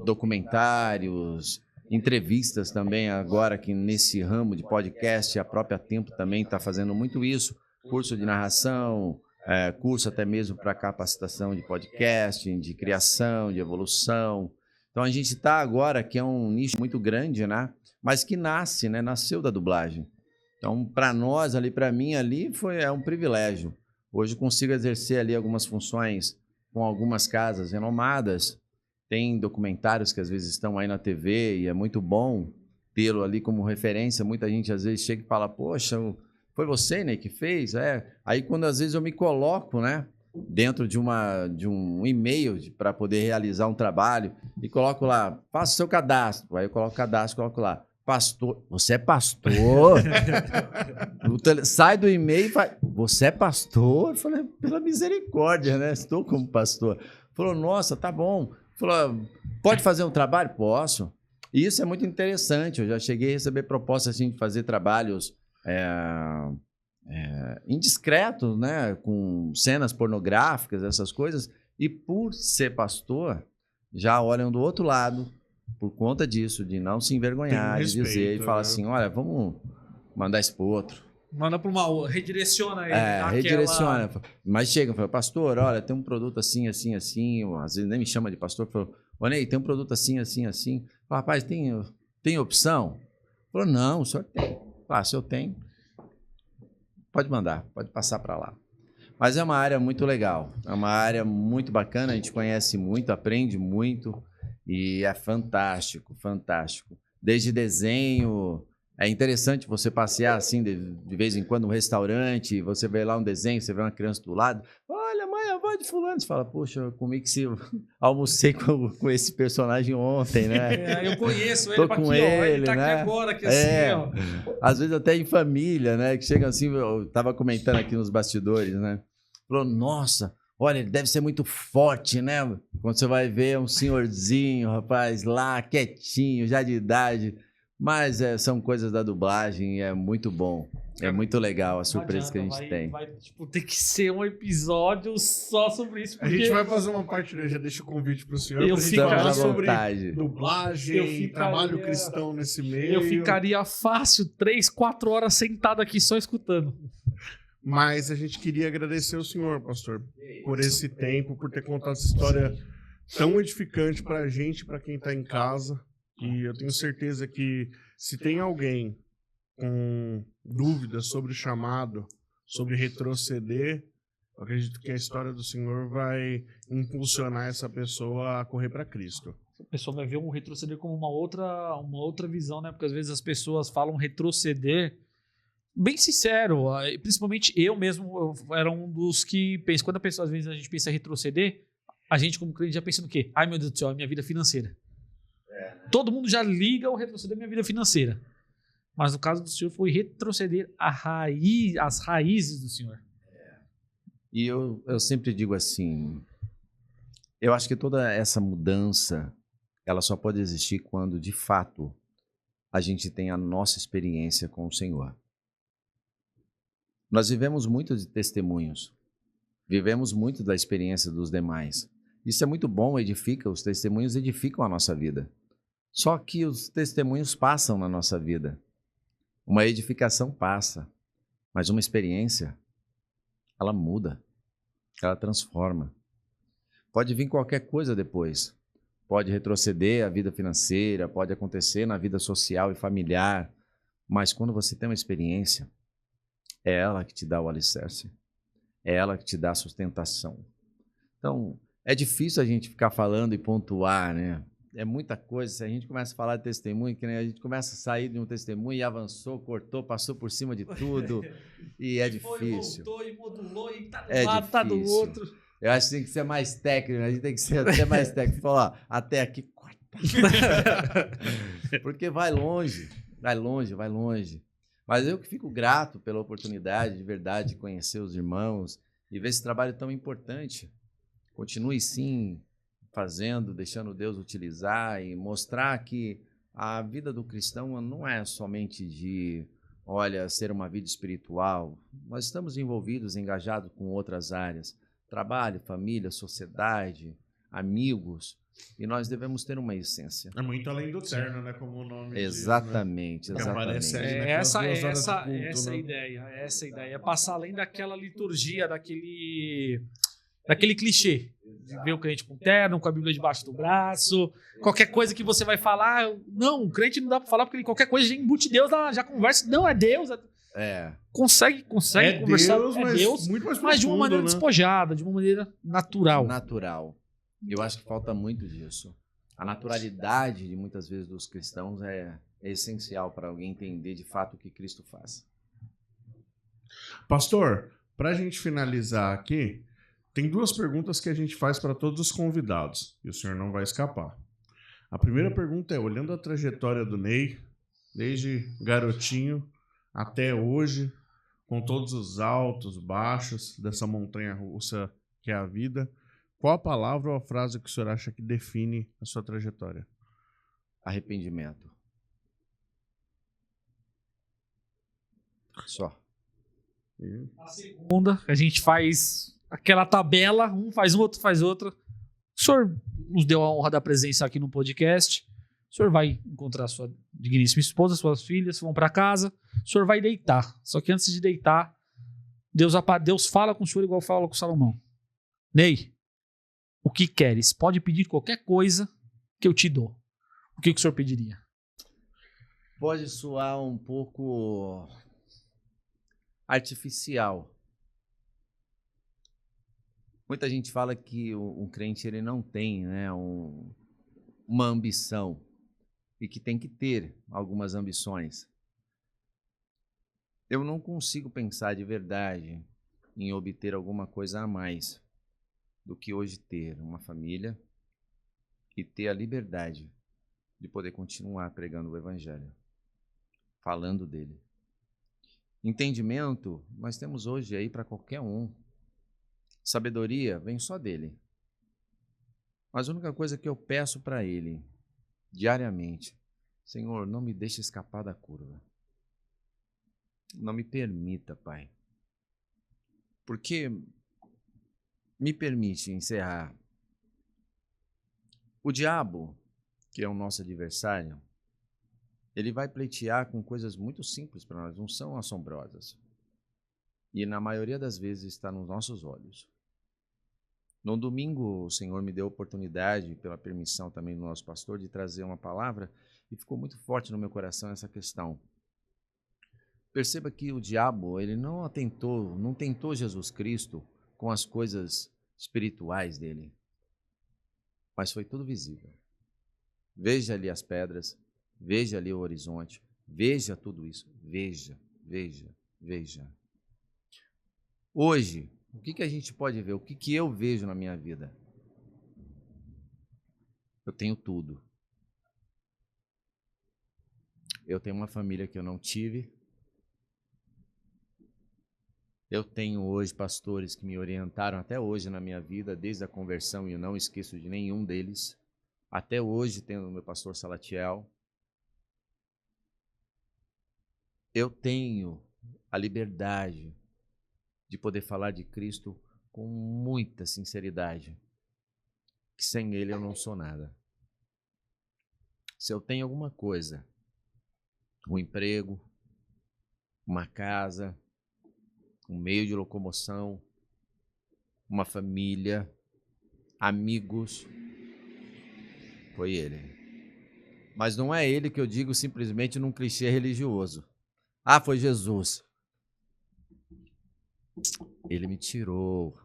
documentários, entrevistas também agora que nesse ramo de podcast, a própria Tempo também está fazendo muito isso, curso de narração, curso até mesmo para capacitação de podcast, de criação, de evolução. Então a gente está agora, que é um nicho muito grande, né? Mas que nasceu da dublagem. Então para nós ali, para mim ali, é um privilégio. Hoje eu consigo exercer ali algumas funções com algumas casas renomadas. Tem documentários que às vezes estão aí na TV e é muito bom tê-lo ali como referência. Muita gente às vezes chega e fala, poxa, foi você, né, que fez? Aí quando às vezes eu me coloco, né, dentro de um e-mail para poder realizar um trabalho e coloco lá, faça o seu cadastro. Aí eu coloco o cadastro, coloco lá, pastor, você é pastor? Sai do e-mail e fala, você é pastor? Eu falei, pela misericórdia, né, estou como pastor. Falou, nossa, tá bom. Falou, pode fazer um trabalho? Posso. E isso é muito interessante. Eu já cheguei a receber propostas assim, de fazer trabalhos indiscretos, né? Com cenas pornográficas, essas coisas. E por ser pastor, já olham do outro lado, por conta disso, de não se envergonhar, de dizer, e fala assim, olha, vamos mandar isso pro outro. Manda para uma redireciona ele. Redireciona. Mas chega, fala, pastor, olha, tem um produto assim, assim, assim. Às vezes nem me chama de pastor. Falou, ô Ney, tem um produto assim, assim, assim. Fala, rapaz, tem opção? Falou, não, o senhor tem. Fala, se eu tenho, pode mandar, pode passar para lá. Mas é uma área muito legal, é uma área muito bacana, a gente conhece muito, aprende muito e é fantástico, fantástico. Desde desenho. É interessante você passear assim de vez em quando num restaurante, você vê lá um desenho, você vê uma criança do lado, olha, mãe, a avó de fulano, você fala, poxa, eu comi almocei com esse personagem ontem, né? Eu conheço ele, tô com com aqui, ó, ele, tá né? aqui agora, aqui assim, ó. Às vezes até em família, né? Que chega assim, eu tava comentando aqui nos bastidores, né? Falou, nossa, olha, ele deve ser muito forte, né? Quando você vai ver um senhorzinho, rapaz, lá, quietinho, já de idade. Mas são coisas da dublagem e é muito bom. É muito legal a Não surpresa que a adianta, gente tem. Vai, tipo, ter que ser um episódio só sobre isso. A gente vai fazer uma parte, né? Já deixa o convite pro senhor Eu pra gente ficaria- falar à sobre vontade. dublagem, Eu ficaria- trabalho cristão nesse meio. Eu ficaria fácil 3, 4 horas sentado aqui só escutando. Mas a gente queria agradecer ao senhor, pastor, por esse tempo, por ter contado essa história tão edificante pra gente, pra quem tá em casa. E eu tenho certeza que se tem alguém com dúvidas sobre o chamado, sobre retroceder, eu acredito que a história do senhor vai impulsionar essa pessoa a correr para Cristo. A pessoa vai ver um retroceder como uma outra visão, né? Porque às vezes as pessoas falam retroceder. Bem sincero, principalmente eu mesmo, eu era um dos que pensa. Quando às vezes a gente pensa em retroceder, a gente como cliente já pensa no quê? Ai meu Deus do céu, é minha vida financeira. Todo mundo já liga o retroceder à minha vida financeira. Mas no caso do senhor foi retroceder às raízes do senhor. E eu sempre digo assim, eu acho que toda essa mudança, ela só pode existir quando, de fato, a gente tem a nossa experiência com o Senhor. Nós vivemos muito de testemunhos, vivemos muito da experiência dos demais. Isso é muito bom, os testemunhos edificam a nossa vida. Só que os testemunhos passam na nossa vida. Uma edificação passa, mas uma experiência, ela muda, ela transforma. Pode vir qualquer coisa depois. Pode retroceder a vida financeira, pode acontecer na vida social e familiar, mas quando você tem uma experiência, é ela que te dá o alicerce, é ela que te dá a sustentação. Então, é difícil a gente ficar falando e pontuar, né? É muita coisa. Se a gente começa a falar de testemunho, que nem a gente começa a sair de um testemunho e avançou, cortou, passou por cima de tudo, e é difícil. Voltou e modulou e tá do É lado, tá do difícil. outro. Eu acho que tem que ser mais técnico, a gente tem que ser até mais técnico. Falar, ó, até aqui, corta. Porque vai longe, vai longe, vai longe. Mas eu que fico grato pela oportunidade, de verdade, de conhecer os irmãos e ver esse trabalho tão importante. Continue, sim, fazendo, deixando Deus utilizar e mostrar que a vida do cristão não é somente de, olha, ser uma vida espiritual. Nós estamos envolvidos, engajados com outras áreas. Trabalho, família, sociedade, amigos, e nós devemos ter uma essência. É muito além do terno, né? Como o nome Exatamente, diz, né? Que aparece exatamente. aí naquelas 2 horas de Essa culto, é a né? ideia. Essa é a ideia. É passar além daquela liturgia, daquele clichê. De ver o crente com terno, com a Bíblia debaixo do braço. Qualquer coisa que você vai falar. Não, o crente não dá pra falar porque qualquer coisa já embute Deus, já conversa. Não, é Deus. Consegue É conversar. Deus, é mas Deus, muito mais mas de uma profundo, maneira né? despojada, de uma maneira natural. Natural. Eu acho que falta muito disso. A naturalidade, de muitas vezes, dos cristãos é essencial para alguém entender de fato o que Cristo faz. Pastor, para a gente finalizar aqui, tem 2 perguntas que a gente faz para todos os convidados, e o senhor não vai escapar. A primeira pergunta é, olhando a trajetória do Ney, desde garotinho até hoje, com todos os altos, baixos dessa montanha-russa que é a vida, qual a palavra ou a frase que o senhor acha que define a sua trajetória? Arrependimento. Só. A segunda, a gente faz aquela tabela, um faz um, outro faz outra. O senhor nos deu a honra da presença aqui no podcast. O senhor vai encontrar sua digníssima esposa, suas filhas, vão para casa. O senhor vai deitar. Só que antes de deitar, Deus fala com o senhor igual fala com Salomão. Ney, o que queres? Pode pedir qualquer coisa que eu te dou. O que o senhor pediria? Pode soar um pouco artificial. Muita gente fala que um crente ele não tem, né, uma ambição e que tem que ter algumas ambições. Eu não consigo pensar de verdade em obter alguma coisa a mais do que hoje ter uma família e ter a liberdade de poder continuar pregando o Evangelho, falando dele. Entendimento, nós temos hoje aí para qualquer um. Sabedoria vem só dele. Mas a única coisa que eu peço para ele, diariamente, Senhor, não me deixe escapar da curva. Não me permita, Pai. Porque me permite encerrar. O diabo, que é o nosso adversário, ele vai pleitear com coisas muito simples para nós, não são assombrosas. E na maioria das vezes está nos nossos olhos. No domingo, o Senhor me deu a oportunidade, pela permissão também do nosso pastor, de trazer uma palavra e ficou muito forte no meu coração essa questão. Perceba que o diabo, ele não tentou Jesus Cristo com as coisas espirituais dele, mas foi tudo visível. Veja ali as pedras, veja ali o horizonte, veja tudo isso, veja. Hoje, o que a gente pode ver? O que eu vejo na minha vida? Eu tenho tudo. Eu tenho uma família que eu não tive. Eu tenho hoje pastores que me orientaram até hoje na minha vida, desde a conversão, e eu não esqueço de nenhum deles. Até hoje tenho o meu pastor Salatiel. Eu tenho a liberdade de poder falar de Cristo com muita sinceridade, que sem Ele eu não sou nada. Se eu tenho alguma coisa, um emprego, uma casa, um meio de locomoção, uma família, amigos, foi Ele. Mas não é Ele que eu digo simplesmente num clichê religioso. Ah, foi Jesus. Ele me tirou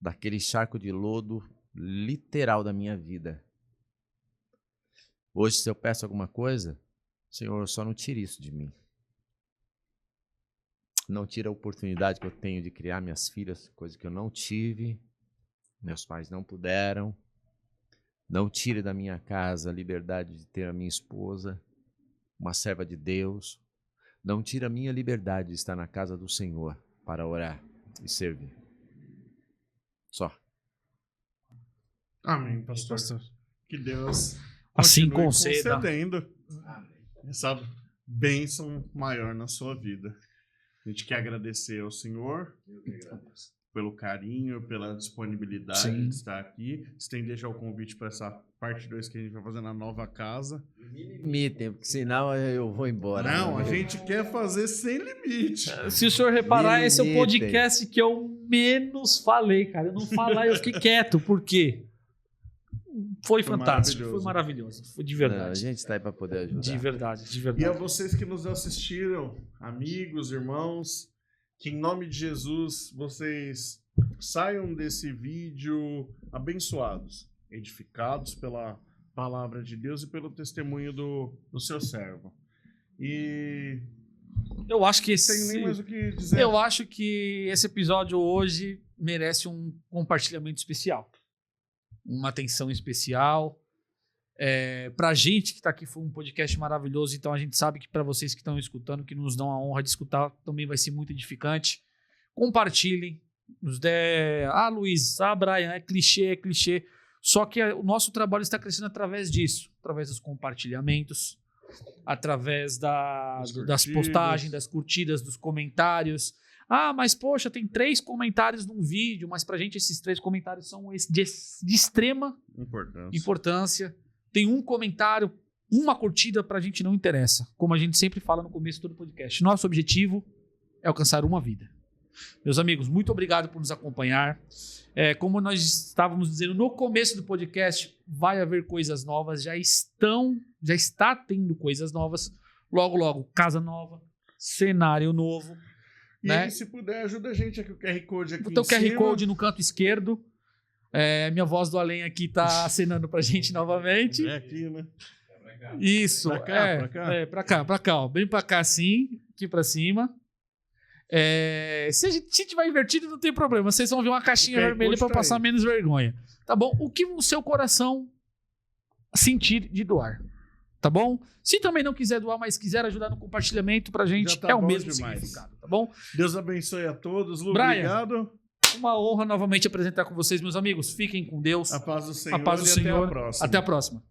daquele charco de lodo literal da minha vida. Hoje, se eu peço alguma coisa, Senhor, só não tire isso de mim. Não tire a oportunidade que eu tenho de criar minhas filhas, coisa que eu não tive, meus pais não puderam. Não tire da minha casa a liberdade de ter a minha esposa, uma serva de Deus. Não tire a minha liberdade de estar na casa do Senhor para orar e servir. Só. Amém, pastor. Que Deus Assim continue conceda. concedendo essa bênção maior na sua vida. A gente quer agradecer ao Senhor pelo carinho, pela disponibilidade Sim. de estar aqui. Estender já o convite para essa parte 2 que a gente vai fazer na nova casa. Limitem, porque senão eu vou embora. Não, a gente quer fazer sem limite. Se o senhor reparar, esse é o Limitem. podcast que eu menos falei, cara. Eu não falar, eu fiquei quieto. Por quê? Foi fantástico, foi maravilhoso. Foi de Não, verdade. a gente está aí para poder ajudar. De verdade, de E verdade. a vocês que nos assistiram, amigos, irmãos, que em nome de Jesus vocês saiam desse vídeo abençoados, edificados pela palavra de Deus e pelo testemunho do seu servo. E Eu acho que não tenho nem mais esse, o que dizer. eu acho que esse episódio hoje merece um compartilhamento especial. Uma atenção especial. Pra gente que tá aqui foi um podcast maravilhoso, então a gente sabe que para vocês que estão escutando, que nos dão a honra de escutar, também vai ser muito edificante. Compartilhem, nos dê... Luiz, Brian, é clichê. Só que o nosso trabalho está crescendo através disso, através dos compartilhamentos, através das postagens, das curtidas, dos comentários. Mas poxa, tem 3 comentários num vídeo, mas pra gente esses 3 comentários são de extrema importância. Tem um comentário, uma curtida, pra gente não interessa. Como a gente sempre fala no começo do podcast. Nosso objetivo é alcançar uma vida. Meus amigos, muito obrigado por nos acompanhar. Como nós estávamos dizendo no começo do podcast, vai haver coisas novas, já está tendo coisas novas. Logo, logo, casa nova, cenário novo. E né? aí, se puder, ajuda a gente aqui, o QR Code aqui Botar o em QR cima. Code no canto esquerdo. Minha voz do além aqui tá acenando pra gente novamente. É aqui, né? Isso. Pra cá? Pra cá, ó. Bem pra cá assim, aqui pra cima. Se tiver invertido, não tem problema. Vocês vão ver uma caixinha QR vermelha Code pra tá passar aí. menos vergonha. Tá bom? O que o seu coração sentir de doar. Tá bom? Se também não quiser doar, mas quiser ajudar no compartilhamento pra gente, Já tá é o bom mesmo demais. significado. Tá bom? Deus abençoe a todos. Lu, Brian. obrigado. Uma honra novamente apresentar com vocês, meus amigos. Fiquem com Deus. A paz do Senhor A paz do e Senhor. até a próxima. Até a próxima.